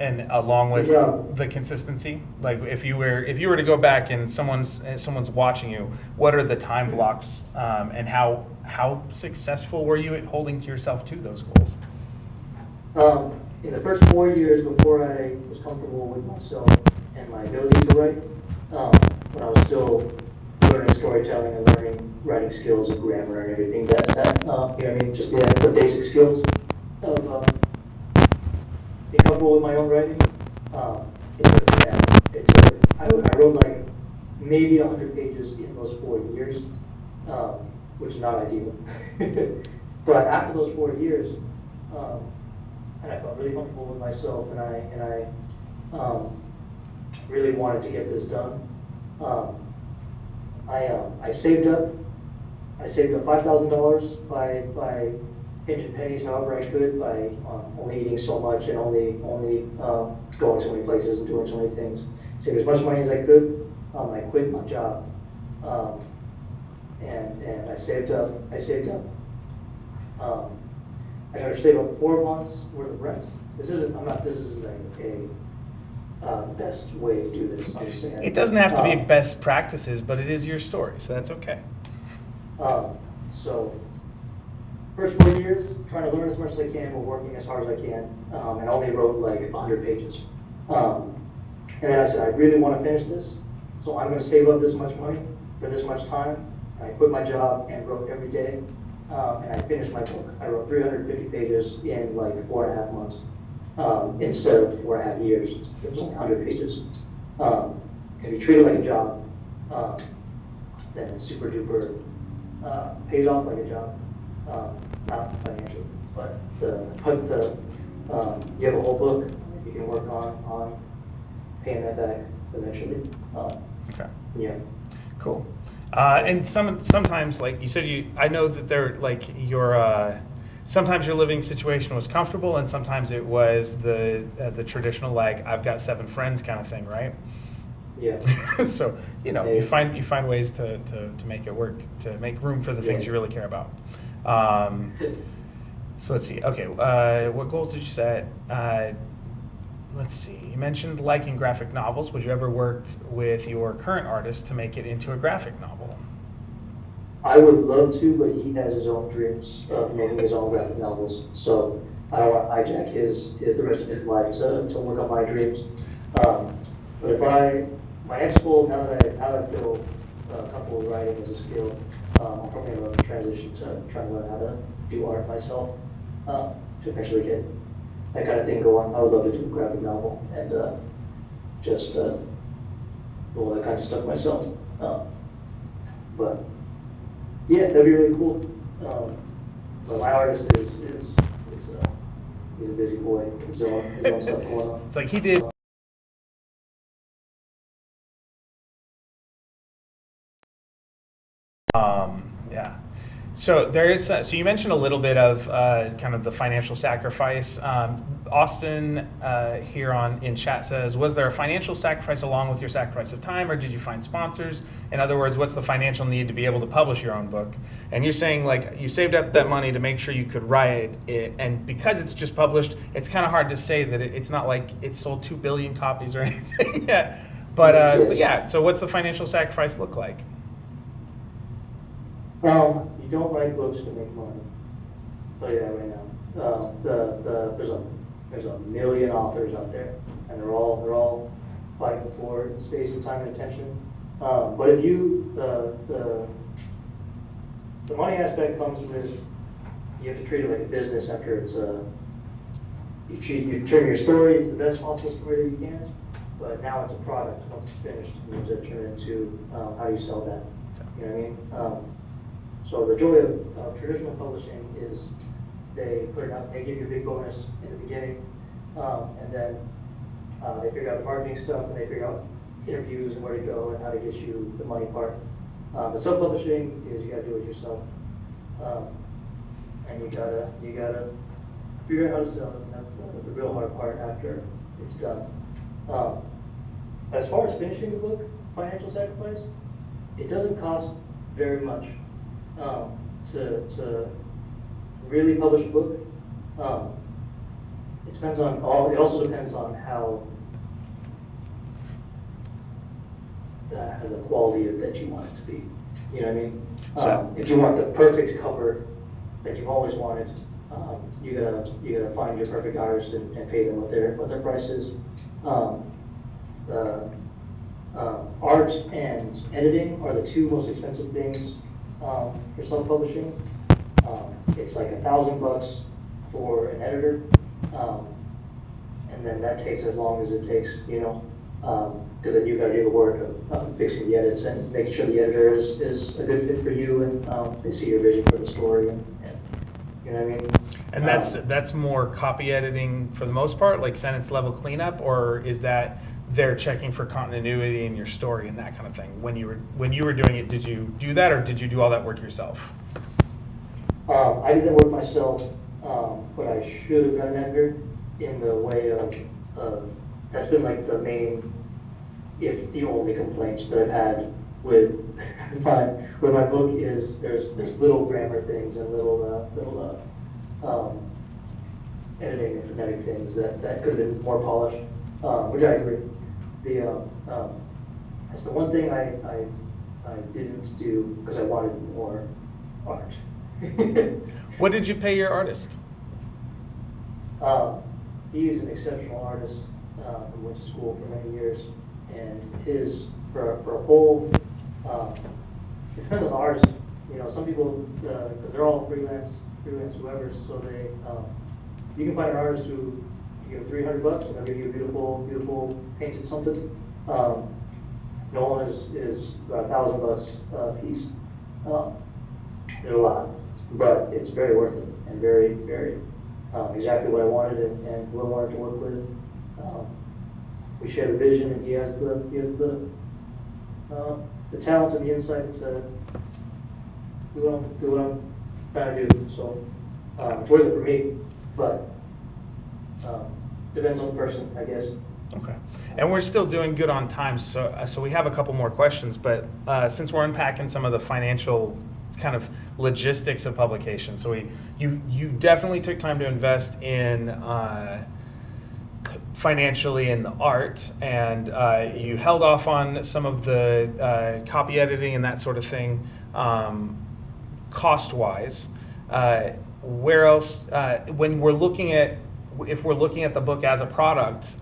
And along with the consistency, if you were to go back and someone's watching you, what are the time blocks, and how successful were you at holding to yourself to those goals? In the first 4 years before I was comfortable with myself and my ability to write, when I was still learning storytelling and learning writing skills and grammar and everything, just the basic skills of being comfortable with my own writing. I wrote maybe 100 pages in those 4 years, which is not ideal. But after those 4 years, and I felt really comfortable with myself, and I really wanted to get this done. I saved up $5,000 by pinching pennies however I could, by only eating so much and only going so many places and doing so many things. Saved as much money as I could. I quit my job, and I saved up. I tried to save up 4 months worth of rent. This isn't a best way to do this. I'm just saying. It doesn't have to be best practices, but it is your story, so that's okay. So, first 4 years, trying to learn as much as I can while working as hard as I can, and only wrote 100 pages. And then I said, I really want to finish this, so I'm going to save up this much money for this much time. And I quit my job and wrote every day and I finished my book. I wrote 350 pages in like 4.5 months, instead of 4.5 years. It was only 100 pages. If you treat it like a job, then it's super duper pays off like a job, not financially, but you have a whole book you can work on paying that back eventually. Okay. Yeah. Cool. And sometimes, like you said, I know that they're like sometimes your living situation was comfortable, and sometimes it was the traditional like I've got 7 friends kind of thing, right? Yeah. So you find ways to make it work, to make room for the things you really care about. So let's see. Okay, what goals did you set? Let's see. You mentioned liking graphic novels. Would you ever work with your current artist to make it into a graphic novel? I would love to, but he has his own dreams of making his own graphic novels. So I don't want to hijack the rest of his life to work on my dreams. But my next goal, now that I feel comfortable with writing as a skill, I'm probably going to transition to trying to learn how to do art myself, to eventually get that kind of thing going. I would love to do a graphic novel and just do all that kind of stuff myself. But yeah, that'd be really cool. But my artist he's a busy boy. His own stuff going on. It's like he did. Yeah. So there is. So you mentioned a little bit of kind of the financial sacrifice. Austin here in chat says, was there a financial sacrifice along with your sacrifice of time, or did you find sponsors? In other words, what's the financial need to be able to publish your own book? And you're saying like you saved up that money to make sure you could write it, and because it's just published, it's kind of hard to say that it's not like it sold 2 billion copies or anything yet. But yeah. So what's the financial sacrifice look like? You don't write books to make money. I'll tell you that right now. There's a million authors out there, and they're all fighting for space and time and attention. But if the money aspect comes with, you have to treat it like a business after it's you turn your story into the best possible story that you can. But now it's a product. Once it's finished, you have to turn it into how you sell that. You know what I mean? So the joy of traditional publishing is they put it out, they give you a big bonus in the beginning, and then they figure out the marketing stuff, and they figure out interviews and where to go and how to get you the money part. But self-publishing is you gotta do it yourself, and you gotta figure out how to sell it. And that's the real hard part after it's done. As far as finishing the book, financial sacrifice, it doesn't cost very much. To really publish a book, it depends on it also depends on how the quality that you want it to be. You know what I mean? If you want the perfect cover that you've always wanted, you gotta find your perfect artist and pay them what their price is. Art and editing are the 2 most expensive things for self-publishing. It's like $1,000 for an editor, and then that takes as long as it takes, because then you got to do the work of fixing the edits and making sure the editor is a good fit for you, and they see your vision for the story, and you know what I mean. And that's more copy editing for the most part, like sentence level cleanup, or is that they're checking for continuity in your story and that kind of thing? When you were doing it, did you do that, or did you do all that work yourself? I did that work myself, but I should have done an editor in the way of that's been like the main, if the only complaints that I've had with my book is there's little grammar things and little editing and phonetic things that could have been more polished, which I agree. That's the one thing I didn't do because I wanted more art. What did you pay your artist? He is an exceptional artist who went to school for many years, and his for a whole it depends on the artist. you know, some people, they're all freelance whoever, so they, you can find an artist who, you give $300 and they'll give you a beautiful painted something. No one is $1,000 a piece. There's a lot, but it's very worth it and very exactly what I wanted and who I wanted to work with. We share the vision, and he has the talent and the insight to do what I'm trying to do. So it's worth it for me, but depends on the person, I guess. Okay. And we're still doing good on time, so we have a couple more questions, but since we're unpacking some of the financial kind of logistics of publication, so you definitely took time to invest in financially in the art, and you held off on some of the copy editing and that sort of thing, cost-wise. Where else, when we're looking at, if we're looking at the book as a product,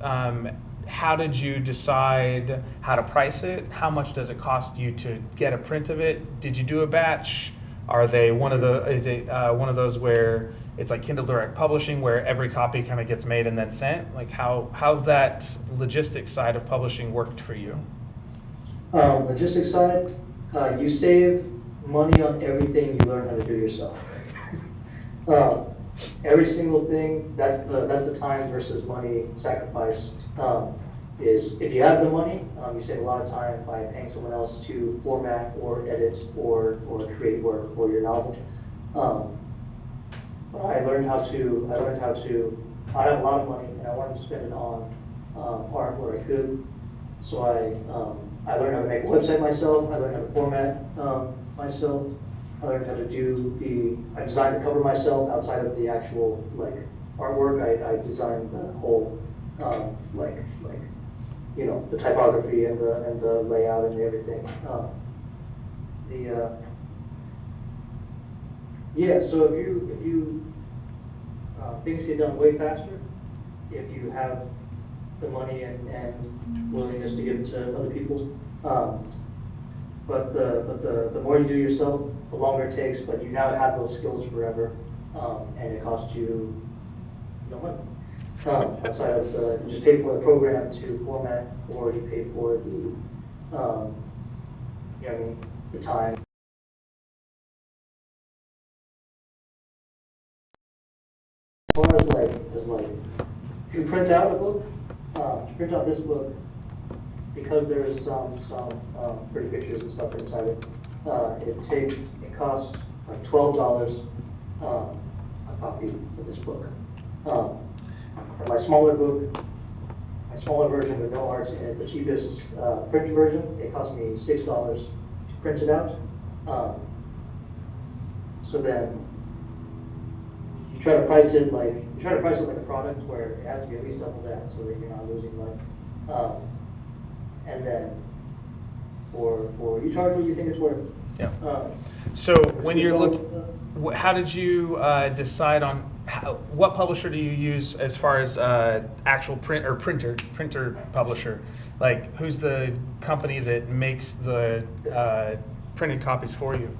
how did you decide how to price it? How much does it cost you to get a print of it? Did you do a batch? Are they one of the, is it one of those where it's like Kindle Direct Publishing where every copy kind of gets made and then sent? Like how's that logistics side of publishing worked for you? Logistics side, you save money on everything you learn how to do yourself. Every single thing, that's the time versus money sacrifice. Is if you have the money, you save a lot of time by paying someone else to format or edit or create work for your novel. I learned how to, I have a lot of money and I wanted to spend it on art where I could. So I learned how to make a website myself, I learned how to format myself, I learned how to I designed the cover myself outside of the actual like artwork. I designed the whole you know, the typography and the layout and everything. Yeah, so if you things get done way faster if you have the money and willingness to give it to other people. But the more you do yourself, the longer it takes. But you now have those skills forever, and it costs you no money. Outside of you just pay for the program to format, or you pay for the you know what I mean, the time. As far as like if you print out a book, to print out this book, because there is some pretty pictures and stuff inside it. It costs like $12 a copy of this book. For my smaller book, my smaller version with no arts in it, the cheapest print version, it cost me $6 to print it out. So then you try to price it like a product where it has to be at least double that, so that you're not losing money. And then for you charge what you think it's worth. Yeah. So when you're looking, how did you decide on what publisher do you use as far as actual print or printer publisher? Like, who's the company that makes the printed copies for you?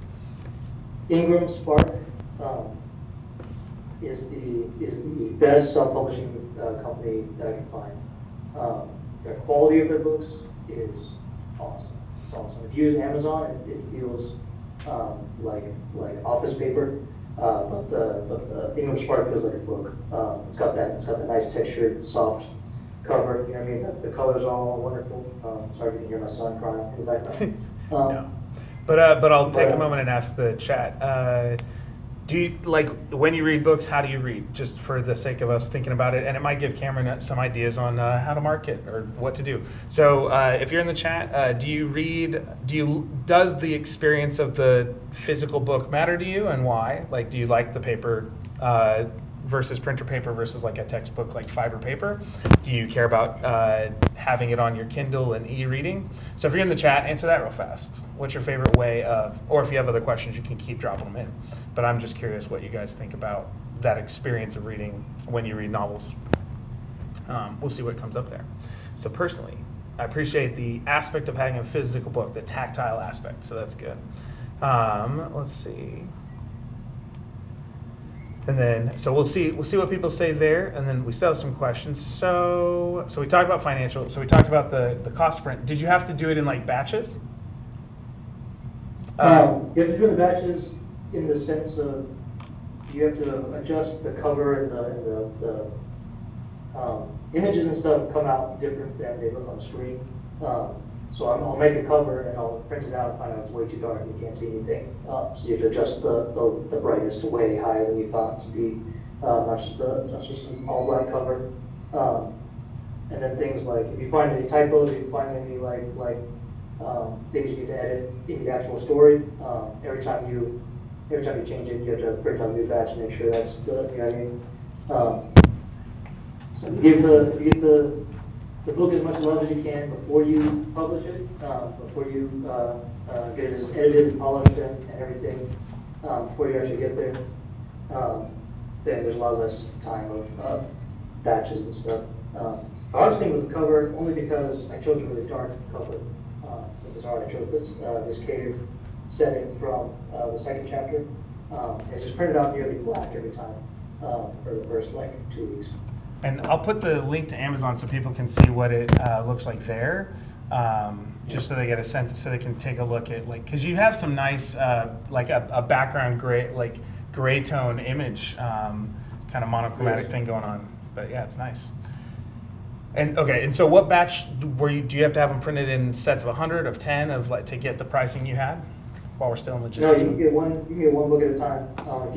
Ingram Spark is the best self-publishing company that I can find. The quality of their books is awesome. It's awesome. If you use Amazon, it feels like office paper, but the Ingram Spark feels like a book. It's got that nice textured, soft cover. You know what I mean? The colors are all wonderful. Sorry if you can hear my son crying in the background. No. But I'll take a moment and ask the chat. Do you, like, when you read books, how do you read? Just for the sake of us thinking about it, and it might give Cameron some ideas on how to market or what to do. So if you're in the chat, does the experience of the physical book matter to you, and why? Like, do you like the paper versus printer paper versus like a textbook like fiber paper? Do you care about having it on your Kindle and e-reading? So if you're in the chat, answer that real fast. What's your favorite way of, or if you have other questions, you can keep dropping them in. But I'm just curious what you guys think about that experience of reading when you read novels. We'll see what comes up there. So personally, I appreciate the aspect of having a physical book, the tactile aspect, so that's good. Let's see. And then, so we'll see what people say there, and then we still have some questions. So we talked about financial. So we talked about the cost print. Did you have to do it in like batches? You have to do the batches in the sense of you have to adjust the cover and the images and stuff come out different than they look on the screen. So I'll make a cover and I'll print it out and find out it's way too dark and you can't see anything. So you have to adjust the brightness to way higher than you thought it to be, not just an all black cover. And then things like, if you find any typos, if you find any things you need to edit in the actual story, every time you change it, you have to print out a new batch and make sure that's good, you know what I mean? So you give the book as much love as you can before you publish it, before you get it as edited and polished and everything, before you actually get there. Then there's a lot less time of batches and stuff. The hardest thing was the cover, only because I chose a really dark cover. It was hard. I chose this cave setting from the second chapter. It's just printed out nearly black every time for the first 2 weeks. And I'll put the link to Amazon so people can see what it looks like there, just so they get a sense, so they can take a look at because you have some nice a background gray tone image, kind of monochromatic thing going on. But yeah, it's nice. And okay, and so what batch do you have to have them printed in sets of 100, of 10, of to get the pricing you had while we're still in No, logistics? you can get one book at a time. If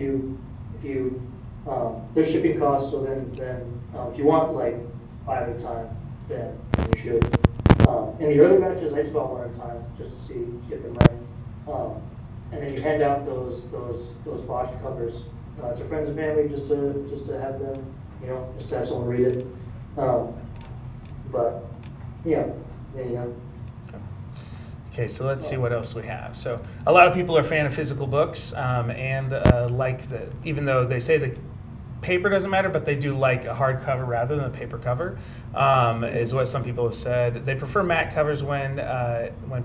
you there's shipping costs, so then if you want 5 at a time, then you should. In the early batches, I just bought one at a time just to see, get them right. And then you hand out those botched covers to friends and family just to have them, just to have someone read it. But yeah, there you go. Okay, so let's see what else we have. So a lot of people are a fan of physical books, and even though they say the paper doesn't matter, but they do like a hardcover rather than a paper cover, is what some people have said. They prefer matte covers when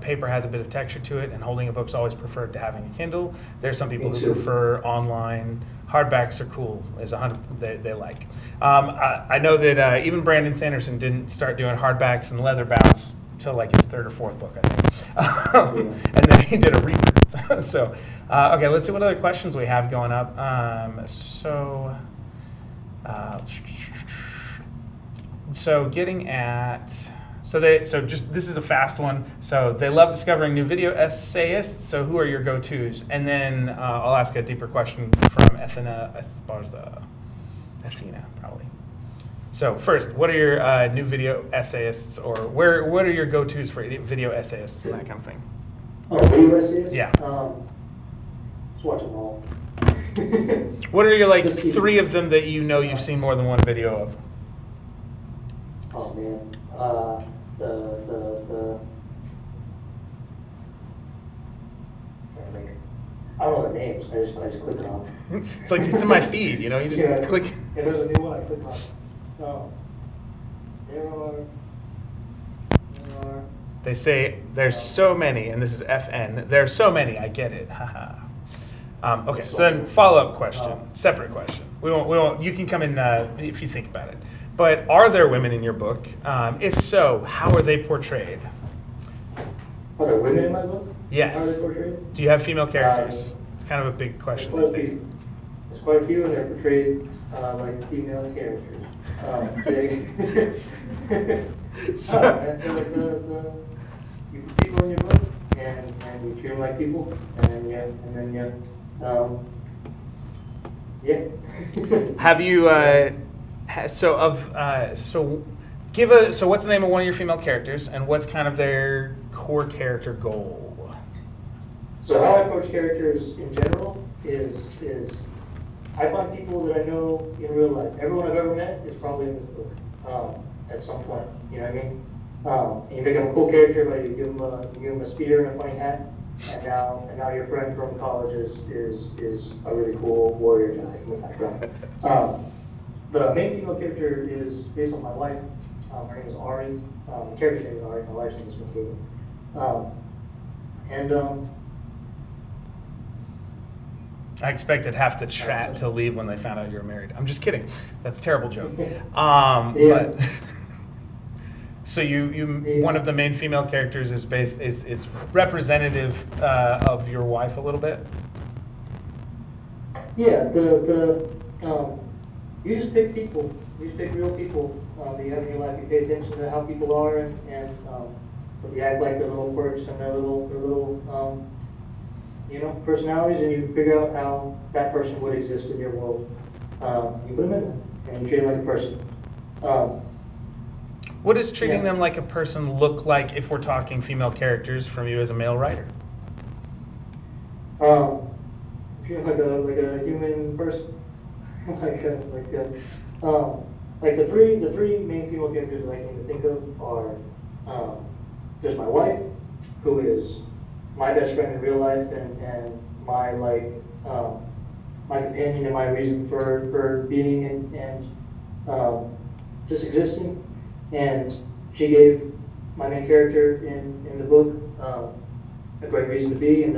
paper has a bit of texture to it, and holding a book's always preferred to having a Kindle. There's some people who prefer online. Hardbacks are cool, they like. I know that even Brandon Sanderson didn't start doing hardbacks and leather bounds till his third or fourth book, I think. And then he did a reprint. So, okay, let's see what other questions we have going up. This is a fast one. So they love discovering new video essayists. So who are your go-tos? And then I'll ask a deeper question from Athena probably. So first, what are your new video essayists, or what are your go-tos for video essayists and that kind of thing? Oh, video essayists? Yeah. Just watch them all. What are your 3 of them that you've seen more than one video of? Oh man, I don't know the names. I just click on them. It's it's in my feed. You just click. Yeah, there's a new one. I click on. No, there are. They say there's so many, and this is FN. There's so many. I get it. Haha. Okay, so then follow-up question, separate question. We won't. You can come in if you think about it. But are there women in your book? If so, how are they portrayed? Are there women in my book? Yes. How are they portrayed? Do you have female characters? It's kind of a big question these days. There's quite a few, and they're portrayed like female characters. You put people in your book, and you treat them like people, and then Have you? So what's the name of one of your female characters, and what's kind of their core character goal? So how I approach characters in general is I find people that I know in real life. Everyone I've ever met is probably in this book at some point. You know what I mean? And you make them a cool character, but you give them a speeder and a funny hat, and now your friend from college is a really cool warrior guy in the background. The main female character is based on my wife. Her name is Ari. The character's name is Ari. My wife's name is Michaela. I expected half the chat to leave when they found out you were married. I'm just kidding. That's a terrible joke. Yeah. But so one of the main female characters is representative of your wife a little bit. Yeah, you just pick people. You just pick real people that you have in your life. You pay attention to how people are, and you act like their little quirks and their little personalities, and you figure out how that person would exist in your world. You put them in there, and you treat them like a person. What does treating them like a person look like if we're talking female characters from you as a male writer? Treat them like a human person. Like the three main female characters that I can think of are there's my wife, who is my best friend in real life and my my companion and my reason for being and just existing. And she gave my main character in the book a great reason to be and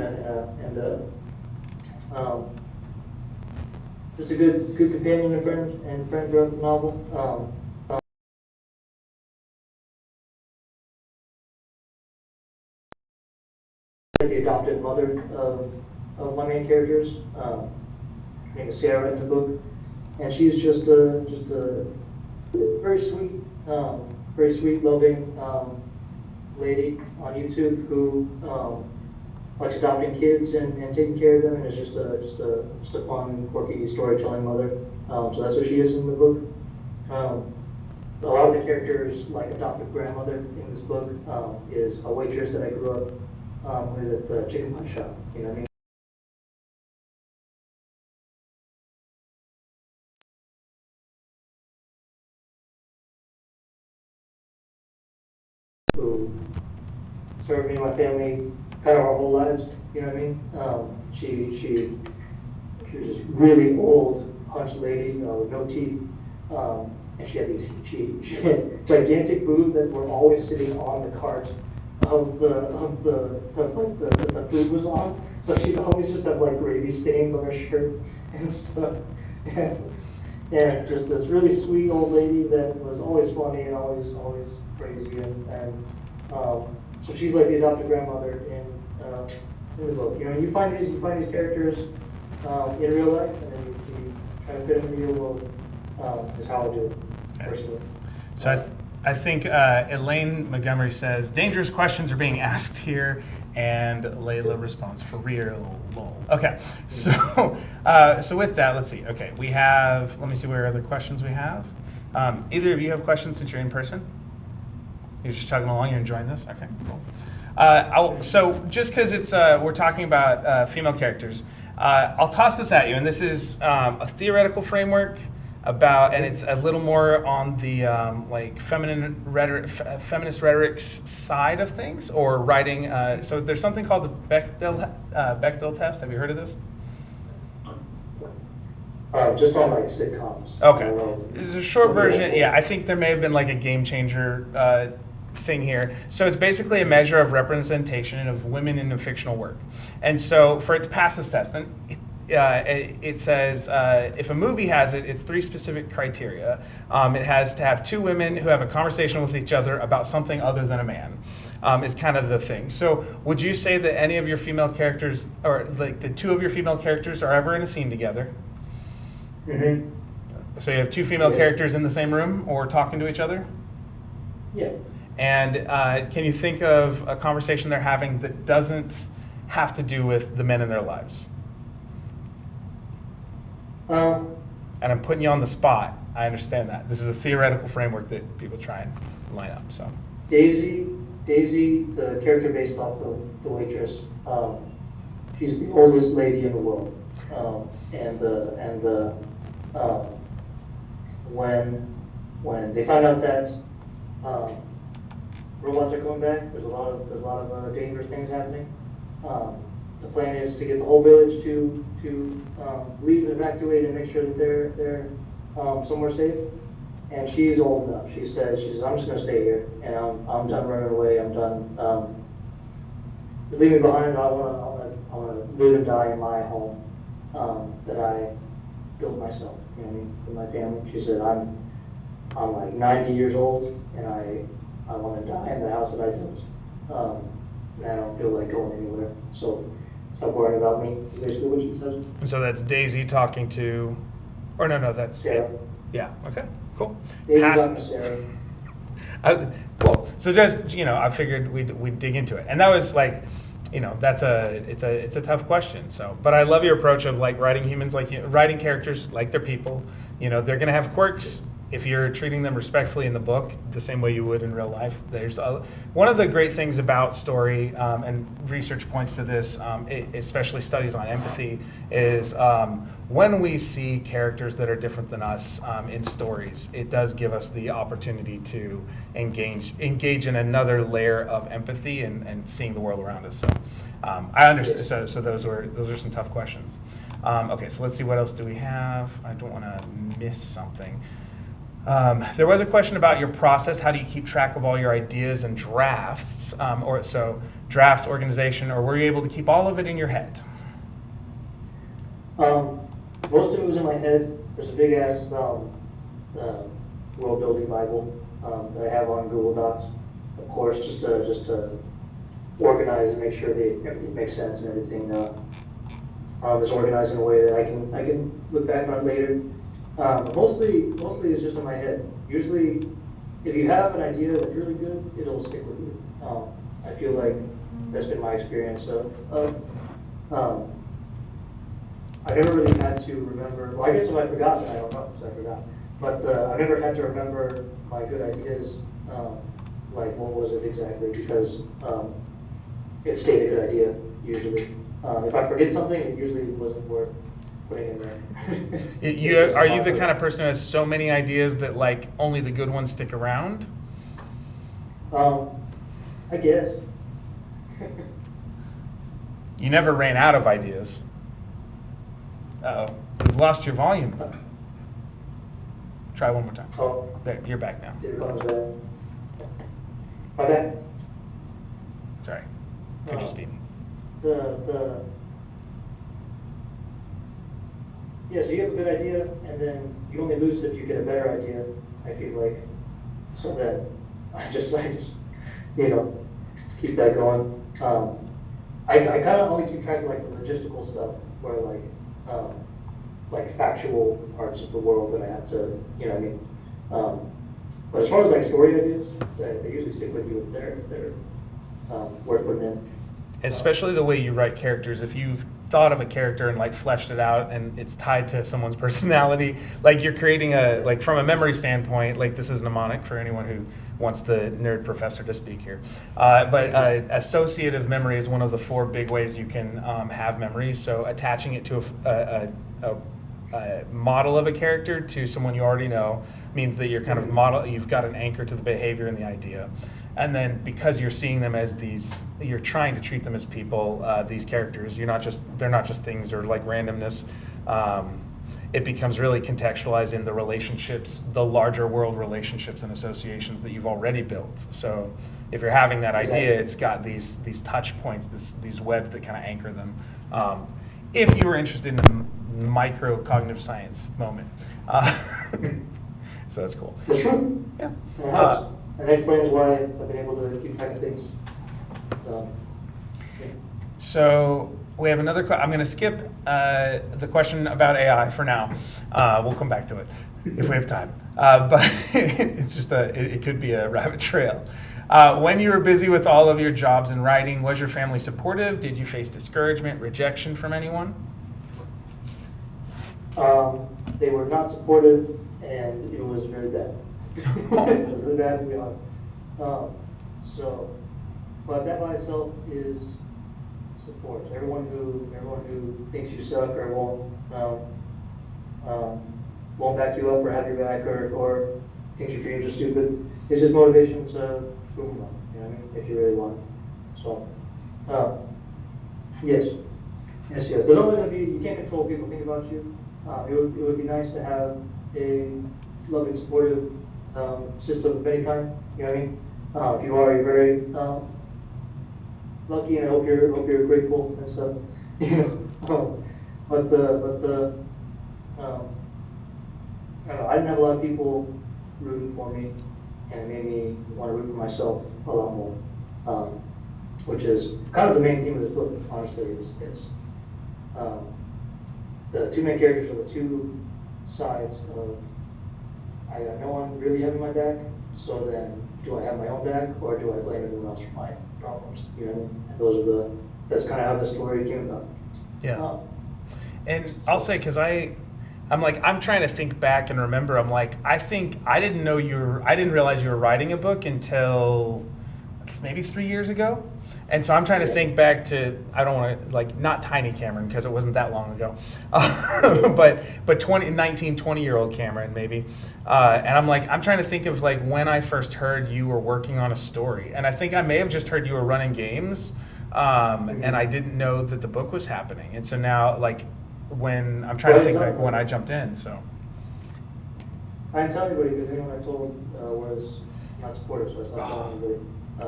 just a good companion and friend throughout the novel. The adopted mother of my main characters. Her name is Sarah in the book, and she's just a very sweet, loving lady on YouTube who likes adopting kids and taking care of them, and is just a fun, quirky, storytelling mother. So that's what she is in the book. A lot of the characters, like adopted grandmother in this book, is a waitress that I grew up with at the chicken punch shop. You know what I mean? Who served me and my family kind of our whole lives. You know what I mean? She was this really old, hunched lady with no teeth, and she had gigantic boobs that were always sitting on the cart of the food was on. So she'd always just have like gravy stains on her shirt and stuff. And just this really sweet old lady that was always funny and always crazy and so she's like the adopted grandmother in the book. You know, you find these characters in real life, and then you try to fit them into your world. Is how I do it personally. So I think Elaine Montgomery says dangerous questions are being asked here, and Layla responds for real. Lol. Okay, so so with that, let's see. Okay, we have. Let me see where other questions we have. Either of you have questions since you're in person? You're just chugging along. You're enjoying this. Okay, cool. So just because it's we're talking about female characters, I'll toss this at you, and this is a theoretical framework about, and it's a little more on the like feminist rhetoric's side of things, or writing. So there's something called the Bechdel test. Have you heard of this? Just on like sitcoms. Okay. This is a short version. Yeah, I think there may have been like a game changer thing here. So it's basically a measure of representation of women in a fictional work. And so for it to pass this test, and it says if a movie has it, it's 3 specific criteria. It has to have 2 women who have a conversation with each other about something other than a man. Is kind of the thing. So would you say that any of your female characters, or like the 2 of your female characters, are ever in a scene together? Mm-hmm. So you have 2 female characters in the same room or talking to each other? Yeah. And can you think of a conversation they're having that doesn't have to do with the men in their lives? And I'm putting you on the spot. I understand that. This is a theoretical framework that people try and line up. So Daisy, the character based off of the waitress, she's the oldest lady in the world. When they find out that robots are coming back, there's a lot of dangerous things happening. The plan is to get the whole village to leave and evacuate and make sure that they're somewhere safe. And she's old enough. She says, I'm just going to stay here, and I'm done running away. I'm done. Leave me behind. I want to live and die in my home. that I built myself, you know what I mean, with my family. She said, I'm like 90 years old, and I want to die in the house that I built. And I don't feel like going anywhere. So stop worrying about me, is basically what she says. And so that's Daisy talking to, or no, that's Sarah. Yeah. Okay. Cool. Daisy Past. talking to Sarah. Cool. So just I figured we'd dig into it, and that was like, it's a tough question. So, but I love your approach of like writing humans writing characters like they're people. They're gonna have quirks. If you're treating them respectfully in the book, the same way you would in real life. There's one of the great things about story, and research points to this, especially studies on empathy, is when we see characters that are different than us in stories, it does give us the opportunity to engage in another layer of empathy and seeing the world around us. So I understand. So those are some tough questions. Okay, so let's see, what else do we have? I don't want to miss something. There was a question about your process. How do you keep track of all your ideas and drafts, drafts, organization, or were you able to keep all of it in your head? Most of it was in my head. There's a big ass world building Bible that I have on Google Docs, of course, just to organize and make sure that everything makes sense and everything is organized in a way that I can look back on it later. Mostly it's just in my head. Usually, if you have an idea that's really good, it'll stick with you. I feel like that's been my experience of I never really had to remember, well, I guess if I forgot, then I don't know, because I forgot. But I've never had to remember my good ideas, like what was it exactly, because it stayed a good idea, usually. If I forget something, it usually wasn't worth putting in there. Are you the kind of person who has so many ideas that like only the good ones stick around? I guess. You never ran out of ideas. Uh-oh, you've lost your volume. Try one more time. Oh, There, you're back now. here comes that. Okay. Sorry. Could you speak? Yeah, so you have a good idea, and then you only lose it if you get a better idea, I feel like. So that I just keep that going. I kind of only keep track of like the logistical stuff, where like factual parts of the world that I have to, you know what I mean? But as far as like story ideas, they usually stick with you if they're worth putting in. Especially the way you write characters. If you've thought of a character and like fleshed it out and it's tied to someone's personality, like you're creating like from a memory standpoint, like this is mnemonic for anyone who wants the nerd professor to speak here. But associative memory is one of the 4 big ways you can have memories. So attaching it to a model of a character to someone you already know means that you're kind of you've got an anchor to the behavior and the idea. And then because you're seeing them as you're trying to treat them as people, these characters, they're not just things or like randomness. It becomes really contextualized in the relationships, the larger world relationships and associations that you've already built. So if you're having that idea, it's got these touch points, these webs that kind of anchor them. If you were interested in a micro cognitive science moment. So that's cool. That's true. Yeah. And that explains why I've been able to keep track of things. Yeah. So we have another I'm going to skip the question about AI for now. We'll come back to it if we have time. But it's just it could be a rabbit trail. When you were busy with all of your jobs and writing, was your family supportive? Did you face discouragement, rejection from anyone? They were not supportive, and it was very bad. It was really bad, to be honest. But that by itself is support. Everyone who thinks you suck or won't back you up or have your back or thinks your dreams are stupid, it's just motivation to move on. You know what I mean? If you really want. So, yes. There's always going to be, you can't control what people think about you. It would be nice to have a loving, supportive system of any kind. You know what I mean? If you are, you're very lucky, and I hope you're grateful and stuff. but I don't know, I didn't have a lot of people rooting for me, and it made me want to root for myself a lot more. Which is kind of the main theme of this book, honestly. It's the two main characters are the two sides of, I got no one really having my back, so then do I have my own back, or do I blame everyone else for my problems? You know what I mean? And that's kind of how the story came about. Yeah. And I'll say, because I'm trying to think back and remember. I'm like, I didn't realize you were writing a book until maybe 3 years ago. And so I'm trying to think back to, I don't want to, like, not tiny Cameron, because it wasn't that long ago, but 20-year-old Cameron, maybe. And I'm trying to think of, like, when I first heard you were working on a story. And I think I may have just heard you were running games, and I didn't know that the book was happening. And so now, like, when I'm trying to think back when I jumped in, so. I didn't tell anybody because anyone I told was not supportive, so I stopped telling anybody.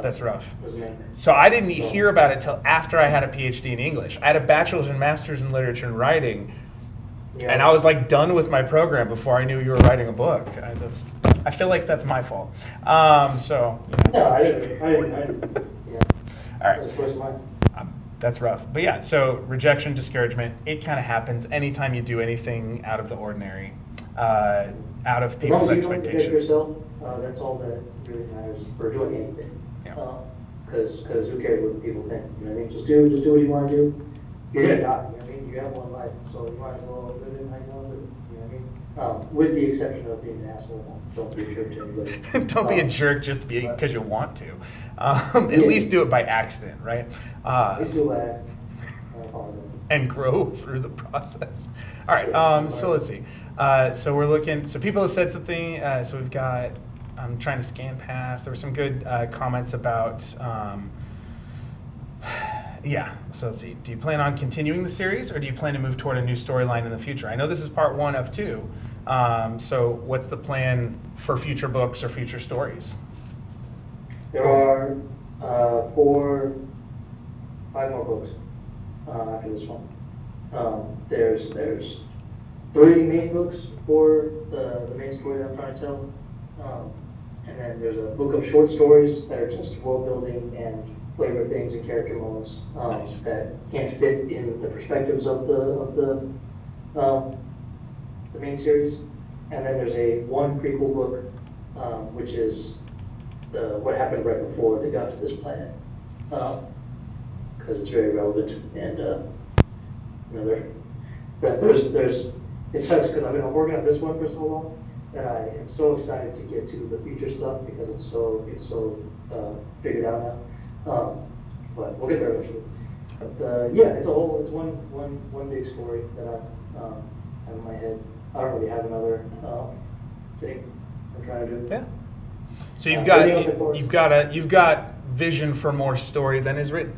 That's rough. Was the main thing. So I didn't hear about it till after I had a PhD in English. I had a bachelor's and master's in literature and writing, Yeah. and I was like done with my program before I knew you were writing a book. I feel like that's my fault. So. No, I didn't. Yeah. All right. It was first mine. That's rough. But yeah, so rejection, discouragement, it kind of happens anytime you do anything out of the ordinary, out of people's As long as you don't reject expectations. yourself, that's all that really matters for doing anything. Yeah. Because who cares what people think? You know what I mean? Just do what you want to do. You're gonna die. You know what I mean? You have one life, so you might as well live it how you want to live it. You know what I mean? With the exception of being an asshole. Don't be a jerk to anybody. Don't be a jerk just because you want to. At least do it by accident, right? At least do that. I apologize. And grow through the process. All right, so let's see. So we're looking, so people have said something, so we've got, I'm trying to scan past, there were some good comments about, yeah, so let's see. Do you plan on continuing the series, or do you plan to move toward a new storyline in the future? I know this is part 1 of 2, so what's the plan for future books or future stories? There are 5 more books after this one. There's 3 main books for the main story that I'm trying to tell, and then there's a book of short stories that are just world building and flavor things and character moments Nice. that can't fit in the perspectives of the main series. And then there's one prequel book, which is what happened right before they got to this planet, because it's very relevant. And there's it sucks because I've been working on this one for so long that I am so excited to get to the future stuff because it's so figured out now. But we'll get there eventually. But yeah, it's one big story that I have in my head. I don't really have another thing I'm trying to do. Yeah. So you've got vision for more story than is written,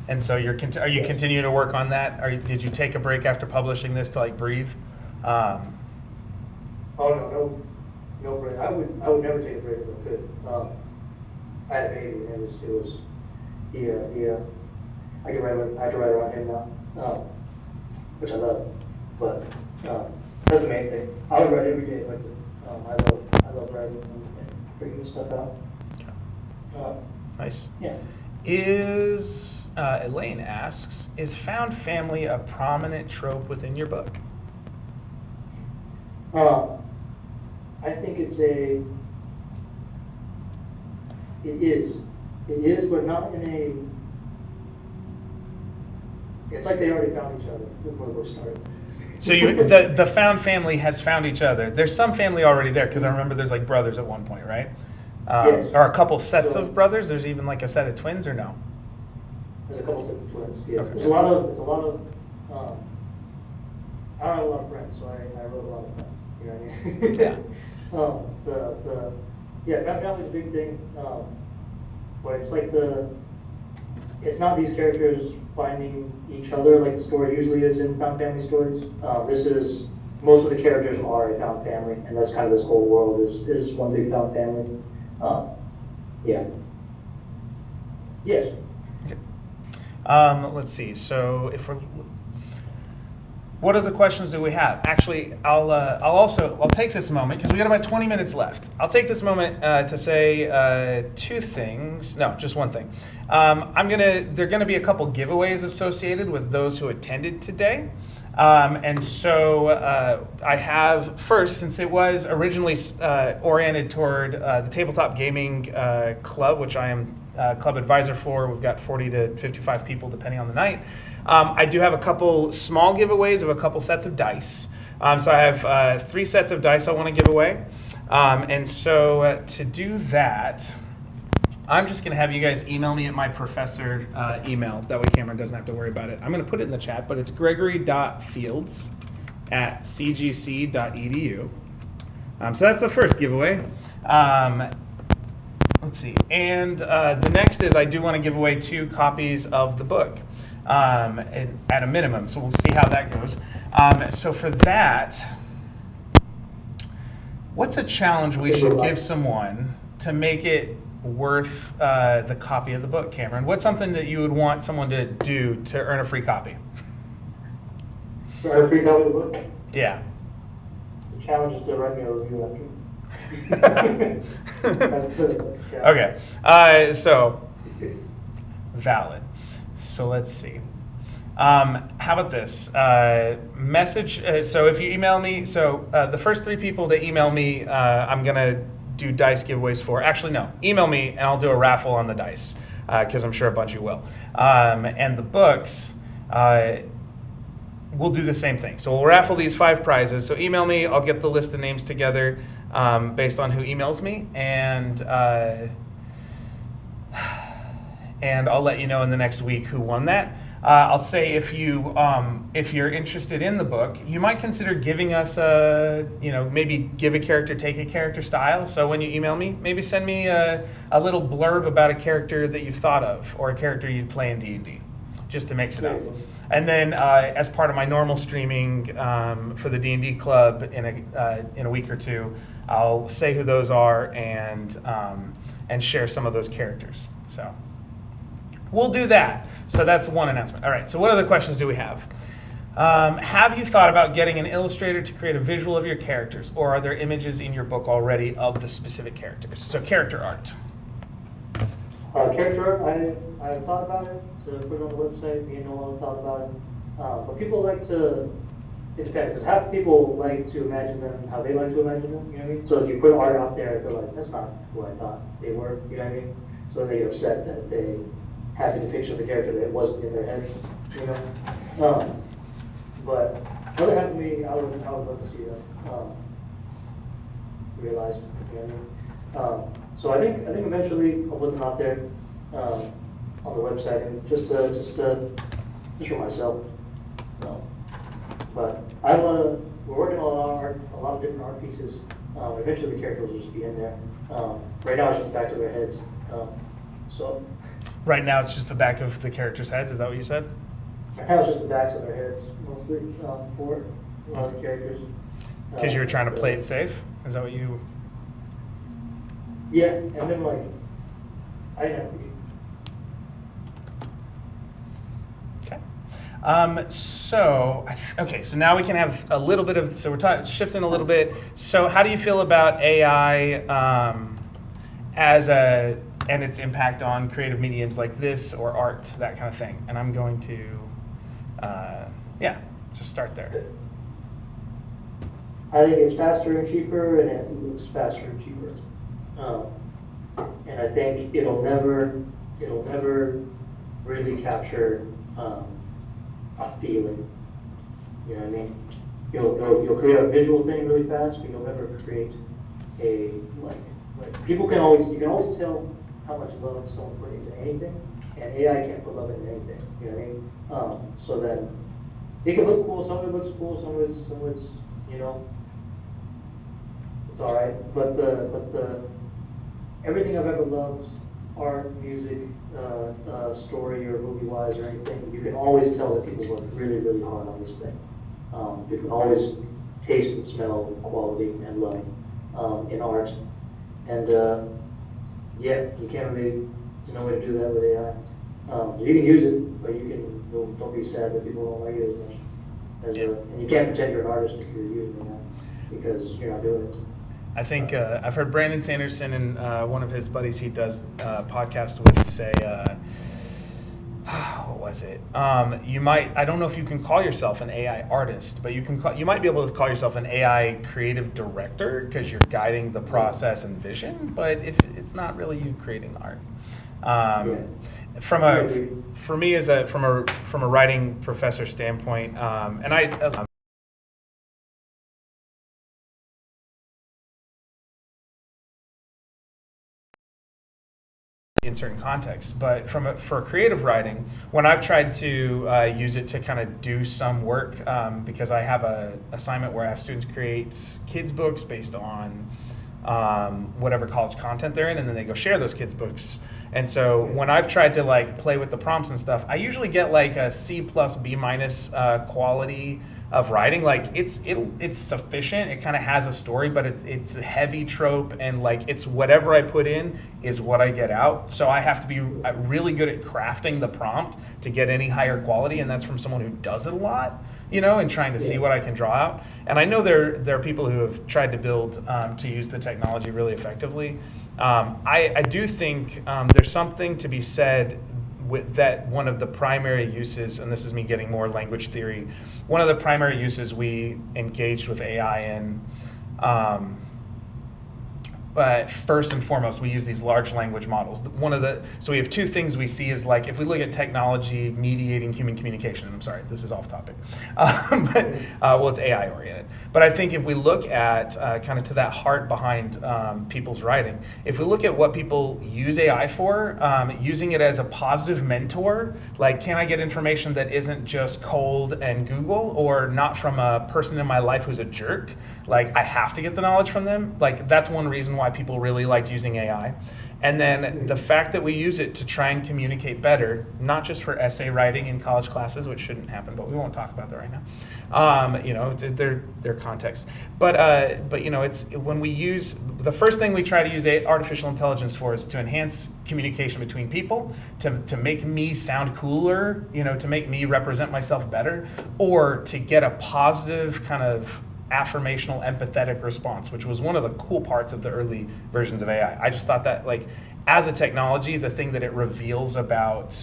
and so are you continuing to work on that? Did you take a break after publishing this to like breathe? Oh no break. I would never take a break if I could. I had a baby and it was I had to write around him now, which I love. But that's the main thing. I would write every day, but I love writing and figuring this stuff out. Nice. Yeah. Elaine asks, is found family a prominent trope within your book? I think it is, but not in it's like they already found each other before the book started. So the found family has found each other. There's some family already there, because I remember there's like brothers at one point, right? Yes. Or a couple sets of brothers. There's even like a set of twins, or no? There's a couple sets of twins. Yeah. Okay. There's a lot of. I don't have a lot of friends, so I wrote a lot of them. You know what I mean? Yeah. Found family's a big thing. But it's like it's not these characters finding each other like the story usually is in found family stories. This is, most of the characters are a found family, and that's kind of this whole world is one big found family. Yeah. Yes. Okay. Let's see. So if we're what other questions do we have? Actually, I'll take this moment because we got about 20 minutes left. I'll take this moment to say two things. No, just one thing. There're gonna be a couple giveaways associated with those who attended today. And so I have first, since it was originally oriented toward the Tabletop Gaming Club, which I am club advisor for. We've got 40 to 55 people depending on the night. I do have a couple small giveaways of a couple sets of dice. So I have 3 sets of dice I want to give away. And so to do that, I'm just going to have you guys email me at my professor email. That way Cameron doesn't have to worry about it. I'm going to put it in the chat, but it's gregory.fields@cgc.edu. So that's the first giveaway. Let's see. And the next is I do want to give away 2 copies of the book at a minimum. So we'll see how that goes. So for that, what's a challenge we should give someone to make it worth the copy of the book, Cameron? What's something that you would want someone to do to earn a free copy? Earn a free copy of the book? Yeah. The challenge is to write me a review after. That's the challenge. Okay. So valid. So let's see. How about this? Message. So if you email me, so the first 3 people that email me, I'm gonna do dice giveaways for. Actually, no. Email me and I'll do a raffle on the dice because I'm sure a bunch of you will. And the books, we'll do the same thing. So we'll raffle these 5 prizes. So email me. I'll get the list of names together based on who emails me, and I'll let you know in the next week who won that. I'll say if you're interested in the book, you might consider giving us maybe give a character, take a character style. So when you email me, maybe send me a little blurb about a character that you've thought of or a character you'd play in D&D, just to mix it up. And then as part of my normal streaming for the D&D club in a week or 2, I'll say who those are and share some of those characters. So we'll do that. So that's one announcement. All right, so what other questions do we have? Have you thought about getting an illustrator to create a visual of your characters, or are there images in your book already of the specific characters? So character art. Character art, I've thought about it to put it on the website. Me and Nolan thought about it. But people like to, it depends, because half the people like to imagine them how they like to imagine them, you know what I mean? So if you put art out there, they're like, that's not who I thought they were, you know what I mean? So they get upset that they have a depiction of the character that wasn't in their head, you know? But the other half of me, I would love to see them realized, you know what I mean? So I think eventually I'll put them out there on the website, and just for myself. But we're working on a lot of different art pieces. Eventually the characters will just be in there. Right now it's just the back of their heads. So. Right now it's just the back of the characters' heads. Is that what you said? Right now it's just the backs of their heads mostly for a lot of the characters. Because you were trying to play it safe. Is that what you? Yeah, and then I know. Okay. So now we can have a little bit of. So we're shifting a little bit. So how do you feel about AI and its impact on creative mediums like this or art, that kind of thing? And I'm going to, just start there. I think it's faster and cheaper, and it looks faster and cheaper. And I think it'll never really capture a feeling. You know what I mean? You'll create a visual thing really fast, but you'll never create a like you can always tell how much love someone put into anything, and AI can't put love into anything. You know what I mean? So then it can look cool. Some of it looks cool. Some of it's it's all right. But the everything I've ever loved, art, music, story, or movie-wise, or anything, you can always tell that people work really, really hard on this thing. You can always taste and smell the quality and love in art. And you can't really, there's no way to do that with AI. You can use it, but don't be sad that people don't like it as much. and you can't pretend you're an artist if you're using it because you're not doing it. I think I've heard Brandon Sanderson and one of his buddies he does podcast with say, what was it? You might, I don't know if you can call yourself an AI artist, but you might be able to call yourself an AI creative director because you're guiding the process and vision, but if it's not really you creating the art. For me as from a writing professor standpoint, and I. In certain contexts, but for creative writing, when I've tried to use it to kind of do some work, because I have a assignment where I have students create kids books based on whatever college content they're in, and then they go share those kids books. And so when I've tried to like play with the prompts and stuff, I usually get like a C+, B- quality of writing. Like it's sufficient. It kind of has a story, but it's a heavy trope, and like it's whatever I put in is what I get out. So I have to be really good at crafting the prompt to get any higher quality, and that's from someone who does it a lot, and trying to see what I can draw out. And I know there are people who have tried to build to use the technology really effectively. I do think there's something to be said with that. One of the primary uses, and this is me getting more language theory, one of the primary uses we engaged with AI in, first and foremost, we use these large language models. So we have two things we see is like, if we look at technology mediating human communication, I'm sorry, this is off topic, well, it's AI oriented. But I think if we look at kind of to that heart behind people's writing, if we look at what people use AI for, using it as a positive mentor, like can I get information that isn't just cold and Google, or not from a person in my life who's a jerk, like I have to get the knowledge from them, like that's one reason why people really liked using AI. And then the fact that we use it to try and communicate better, not just for essay writing in college classes, which shouldn't happen, but we won't talk about that right now. Their context. But it's when we use, the first thing we try to use artificial intelligence for is to enhance communication between people, to make me sound cooler, to make me represent myself better, or to get a positive kind of affirmational, empathetic response, which was one of the cool parts of the early versions of AI. I just thought that, like, as a technology, the thing that it reveals about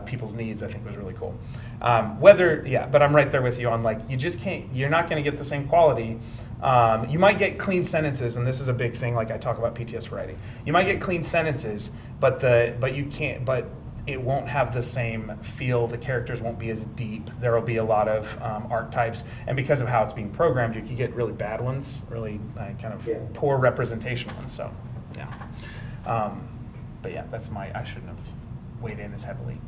people's needs, I think was really cool. But I'm right there with you on, like, you're not gonna get the same quality. You might get clean sentences, and this is a big thing, like I talk about PTS writing. You might get clean sentences, but it won't have the same feel. The characters won't be as deep. There will be a lot of archetypes, and because of how it's being programmed, you can get really bad ones, really kind of poor representation ones. So, yeah. But yeah, I shouldn't have weighed in as heavily.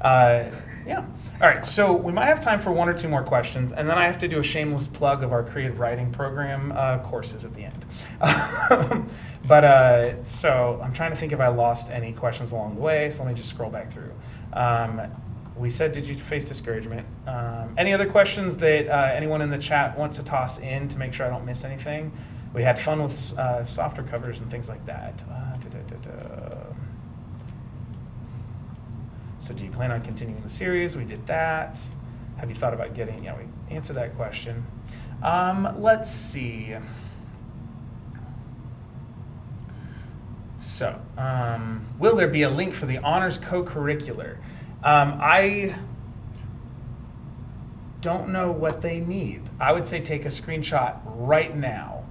Yeah. All right. So we might have time for one or two more questions, and then I have to do a shameless plug of our creative writing program courses at the end. So I'm trying to think if I lost any questions along the way. So let me just scroll back through. We said, did you face discouragement? Any other questions that anyone in the chat wants to toss in to make sure I don't miss anything? We had fun with software covers and things like that. So do you plan on continuing the series? We did that. Have you thought about getting, we answered that question. Let's see. So, will there be a link for the honors co-curricular? I don't know what they need. I would say take a screenshot right now,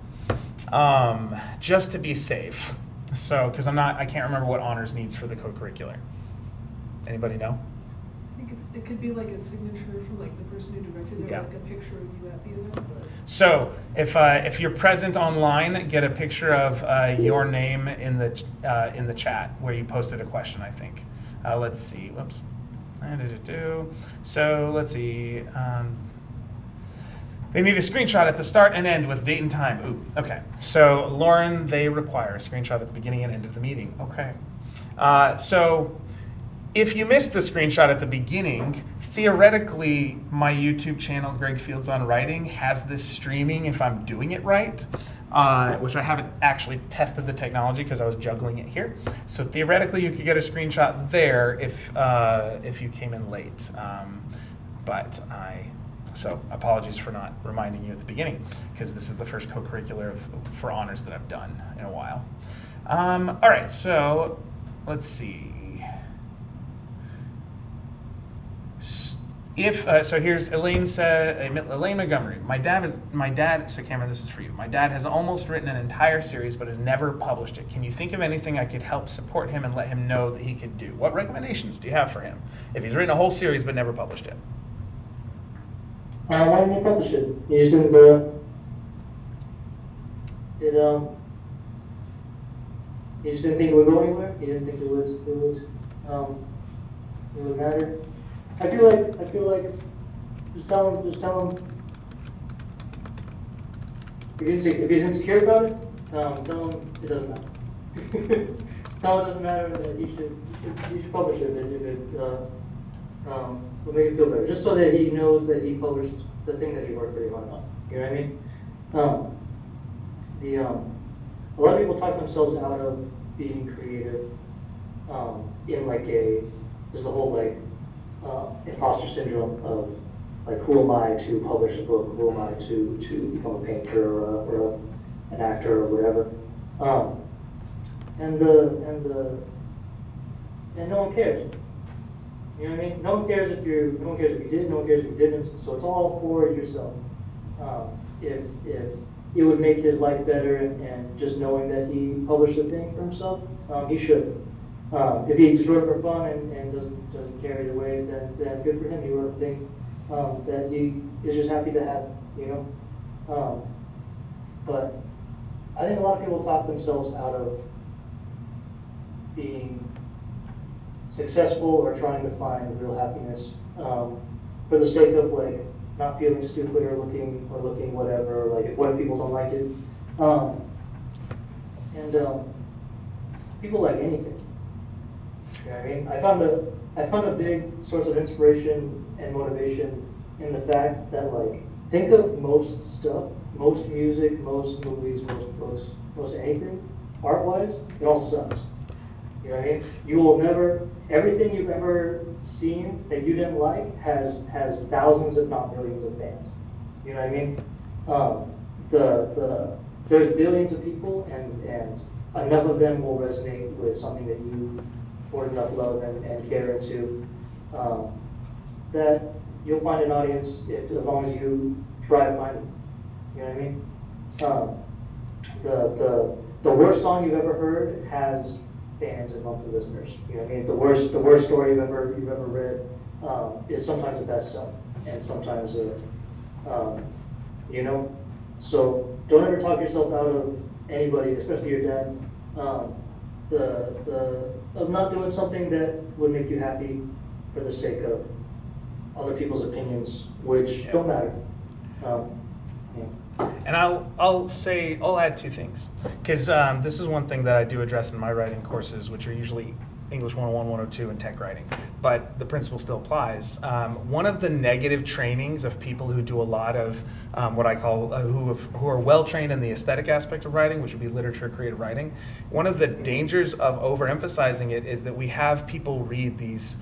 just to be safe. So, because I can't remember what honors needs for the co-curricular. Anybody know? I think it could be like a signature from like the person who directed it, Yeah. or like a picture of you at the event. But So if you're present online, get a picture of your name in the chat where you posted a question, I think. Let's see. Whoops. So let's see. They need a screenshot at the start and end with date and time. Ooh, okay. So Lauren, they require a screenshot at the beginning and end of the meeting. Okay. So if you missed the screenshot at the beginning, theoretically, my YouTube channel, Greg Fields on Writing, has this streaming if I'm doing it right, which I haven't actually tested the technology because I was juggling it here. So theoretically, you could get a screenshot there if you came in late. But So apologies for not reminding you at the beginning, because this is the first co-curricular for honors that I've done in a while. All right, so let's see. So here's Elaine Montgomery. So Cameron, this is for you. My dad has almost written an entire series but has never published it. Can you think of anything I could help support him and let him know that he could do? What recommendations do you have for him if he's written a whole series but never published it? Why didn't you publish it? You just didn't, you just didn't think it would go anywhere? You didn't think it would matter? I feel like, just tell him, if he's insecure about it, tell him it doesn't matter. Tell him it doesn't matter, that you should publish it, and if it, will make it feel better, just so that he knows that he published the thing that he worked pretty hard on. You know what I mean? A lot of people talk themselves out of being creative, in like there's the whole like imposter syndrome of like, who am I to publish a book? Who am I to become a painter or an actor or whatever? And no one cares. You know what I mean? No one cares if you did, no one cares if you didn't. So it's all for yourself. If it would make his life better and just knowing that he published a thing for himself, he should. If he just wrote it for fun and doesn't carry it away, then good for him. He wrote a thing that he is just happy to have, you know. But I think a lot of people talk themselves out of being successful or trying to find real happiness for the sake of like not feeling stupid or looking whatever, or like what if people don't like it. People like anything. You know what I mean? I found a big source of inspiration and motivation in the fact that, like, think of most stuff, most music, most movies, most books, most anything, art-wise, it all sucks. You know what I mean? You will never, everything you've ever seen that you didn't like has thousands, if not millions, of fans. You know what I mean? There's billions of people, and enough of them will resonate with something that you poured enough love and care into, that you'll find an audience as long as you try to find it. You know what I mean? The worst song you've ever heard has fans and monthly listeners. You know what I mean? The worst story you've ever read is sometimes the best selling, and sometimes you know. So don't ever talk yourself out of anybody, especially your dad. Of not doing something that would make you happy for the sake of other people's opinions, which don't matter. And I'll add two things, because this is one thing that I do address in my writing courses, which are usually English 101, 102, and tech writing, but the principle still applies. One of the negative trainings of people who do a lot of what I call, who are well trained in the aesthetic aspect of writing, which would be literature, creative writing, one of the dangers of overemphasizing it is that we have people read these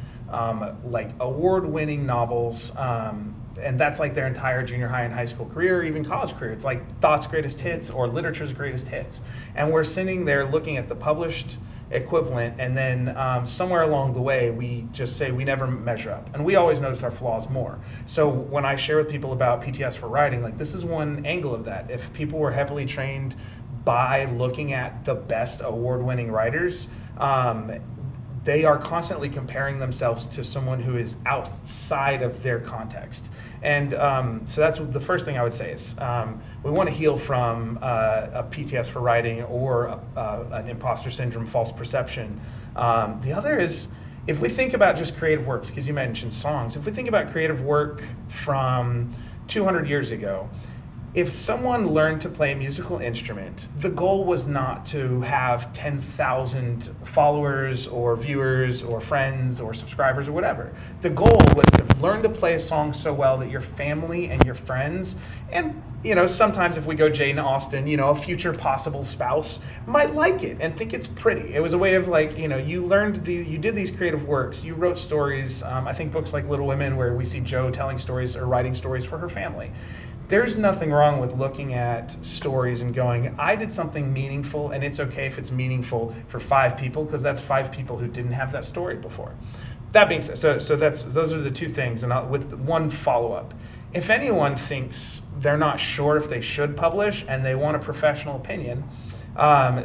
like award-winning novels, and that's like their entire junior high and high school career, or even college career. It's like Thought's greatest hits or literature's greatest hits. And we're sitting there looking at the published equivalent, and then somewhere along the way we just say we never measure up, and we always notice our flaws more. So when I share with people about PTS for writing, like, this is one angle of that. If people were heavily trained by looking at the best award-winning writers, they are constantly comparing themselves to someone who is outside of their context. And so that's the first thing I would say is we want to heal from a PTS for writing or an imposter syndrome, false perception. The other is, if we think about just creative works, because you mentioned songs, if we think about creative work from 200 years ago, if someone learned to play a musical instrument, the goal was not to have 10,000 followers or viewers or friends or subscribers or whatever. The goal was to learn to play a song so well that your family and your friends, and sometimes if we go Jane Austen, a future possible spouse might like it and think it's pretty. It was a way of you did these creative works, you wrote stories. I think books like Little Women, where we see Jo telling stories or writing stories for her family. There's nothing wrong with looking at stories and going, I did something meaningful, and it's okay if it's meaningful for 5 people, because that's 5 people who didn't have that story before. That being said, so those are the 2 things, and with one follow-up. If anyone thinks they're not sure if they should publish and they want a professional opinion, I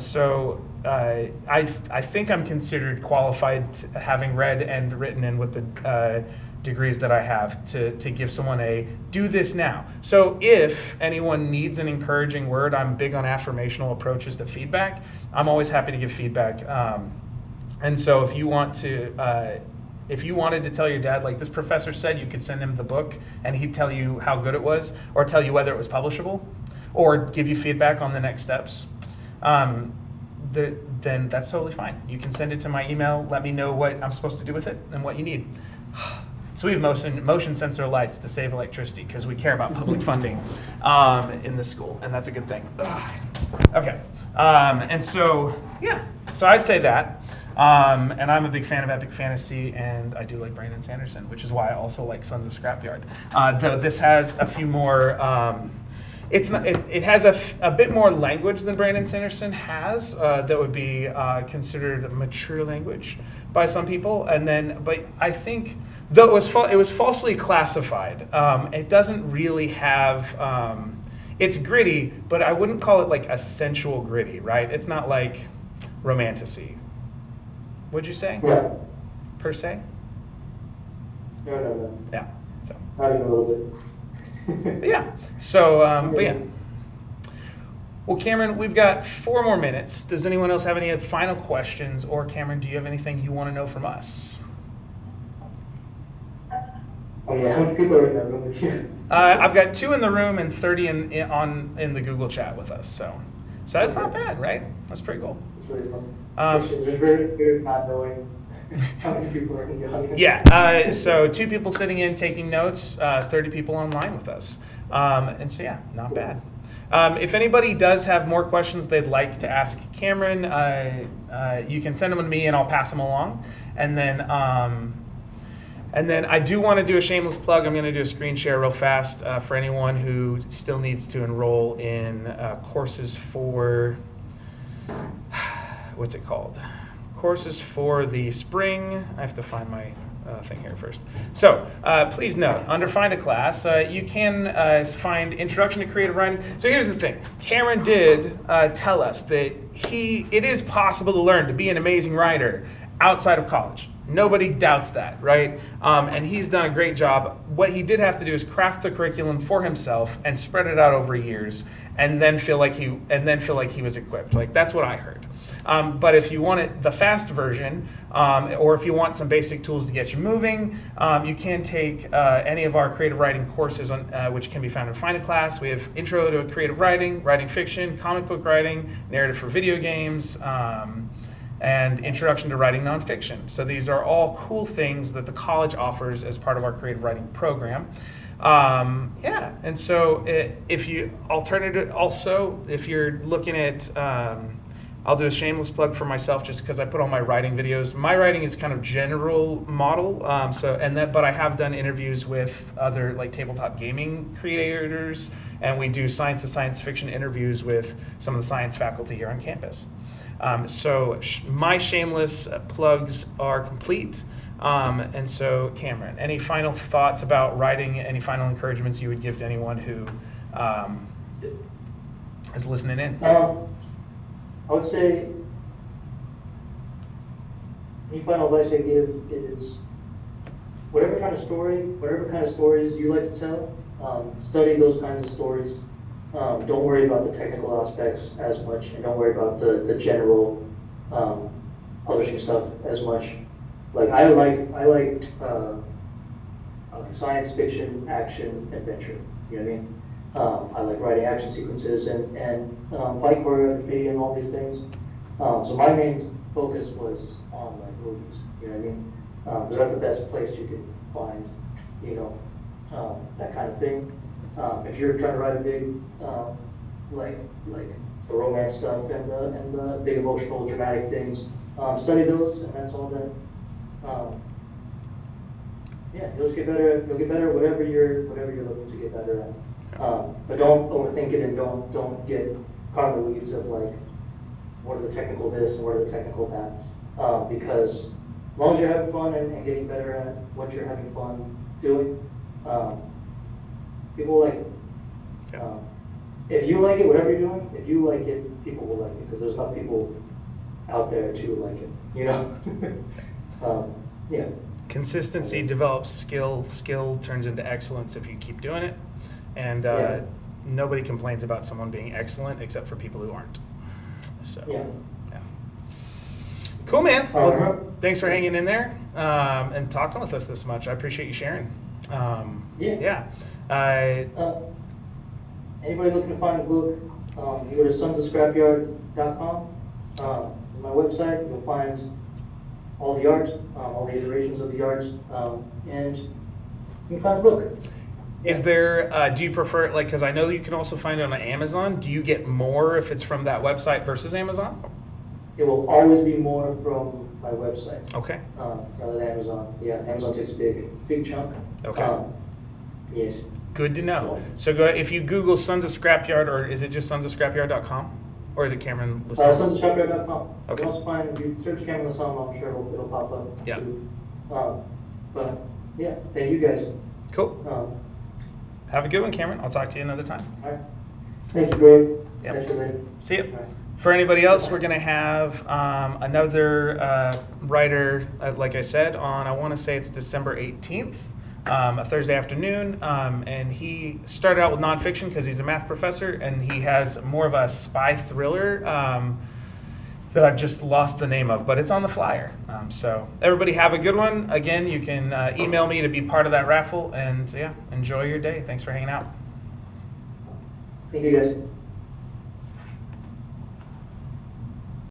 think I'm considered qualified, having read and written and with the degrees that I have, to give someone a do this now. So if anyone needs an encouraging word, I'm big on affirmational approaches to feedback. I'm always happy to give feedback. And so if you want to, if you wanted to tell your dad, like this professor said, you could send him the book and he'd tell you how good it was, or tell you whether it was publishable, or give you feedback on the next steps, then that's totally fine. You can send it to my email, let me know what I'm supposed to do with it and what you need. So we have motion sensor lights to save electricity because we care about public funding in the school, and that's a good thing. Okay, and so yeah, so I'd say that. And I'm a big fan of epic fantasy, and I do like Brandon Sanderson, which is why I also like Sons of Scrapyard. Though this has a few more, it has a bit more language than Brandon Sanderson has, that would be considered mature language by some people. But I think, though it was falsely classified, it doesn't really have, it's gritty, but I wouldn't call it like a sensual gritty, right? It's not like romantasy. Would you say? Yeah. Per se? No. Yeah. So. Not even a little bit. Yeah. So, but yeah. Well, Cameron, we've got 4 more minutes. Does anyone else have any final questions? Or Cameron, do you have anything you want to know from us? Oh yeah, how many people are in that room with you? I've got 2 in the room and 30 in the Google chat with us. So that's not bad, right? That's pretty cool. It's really fun. It's very weird not knowing how many people are in the audience. Yeah, so 2 people sitting in taking notes, 30 people online with us. And so yeah, not bad. If anybody does have more questions they'd like to ask Cameron, you can send them to me and I'll pass them along. And then I do want to do a shameless plug. I'm going to do a screen share real fast for anyone who still needs to enroll in courses for, what's it called? Courses for the spring. I have to find my thing here first. So please note, under Find a Class, you can find Introduction to Creative Writing. So here's the thing. Cameron did tell us that it is possible to learn to be an amazing writer outside of college. Nobody doubts that, right? And he's done a great job. What he did have to do is craft the curriculum for himself and spread it out over years, and then feel like he was equipped. Like, that's what I heard. But if you want the fast version, or if you want some basic tools to get you moving, you can take any of our creative writing courses, which can be found in Find a Class. We have Intro to Creative Writing, Writing Fiction, Comic Book Writing, Narrative for Video Games, and Introduction to Writing Nonfiction. So these are all cool things that the college offers as part of our creative writing program. Yeah, and so if you're looking at, I'll do a shameless plug for myself just because I put all my writing videos. My writing is kind of general model, but I have done interviews with other like tabletop gaming creators, and we do science of science fiction interviews with some of the science faculty here on campus. So my shameless plugs are complete. And so Cameron, any final thoughts about writing, any final encouragements you would give to anyone who is listening in? I would say any final advice I give is whatever kind of stories you like to tell, study those kinds of stories. Don't worry about the technical aspects as much, and don't worry about the general publishing stuff as much. Like I like science fiction, action, adventure. You know what I mean? I like writing action sequences and fight choreography and all these things. So my main focus was on like movies. You know what I mean? Because that's the best place you can find you know, that kind of thing. If you're trying to write a big, like the romance stuff and the big emotional, dramatic things, study those, and that's all that. Yeah, you'll just get better. You'll get better at whatever you're looking to get better at. But don't overthink it, and don't get caught in the weeds of like, what are the technical this and what are the technical that. Because as long as you're having fun and getting better at what you're having fun doing, people will like it. Yeah. If you like it, whatever you're doing, if you like it, people will like it, because there's enough people out there to like it, you know? Yeah. Consistency develops skill. Skill turns into excellence if you keep doing it. And Yeah. nobody complains about someone being excellent except for people who aren't. So, Yeah. Cool, man. Well, Uh-huh. thanks for hanging in there and talking with us this much. I appreciate you sharing. Yeah. I Anybody looking to find a book, you go to sonsofscrapyard.com. My website, you'll find all the art, all the iterations of the art, and you can find the book. Is there, do you prefer, like, because I know you can also find it on Amazon. Do you get more if it's from that website versus Amazon? It will always be more from my website. Okay. Rather than Amazon. Yeah, Amazon takes a big chunk. Okay. Yes. Good to know. So go if you Google Sons of Scrapyard, or is it just sonsofscrapyard.com? Or is it Cameron Lisama? Sonsofscrapyard.com. Okay. You also find, if you search Cameron Lisama, I'm sure it'll pop up. Yeah. Too. But yeah, thank you guys. Cool. Have a good one, Cameron. I'll talk to you another time. All right. Thank you, Greg. Yep. Catch you later. See you. All right. For anybody else, we're going to have another writer, like I said, on, I want to say it's December 18th, a Thursday afternoon. And he started out with nonfiction because he's a math professor, and he has more of a spy thriller that I've just lost the name of, but it's on the flyer. So everybody have a good one. Again, you can email me to be part of that raffle, and yeah, enjoy your day. Thanks for hanging out. Thank you, guys.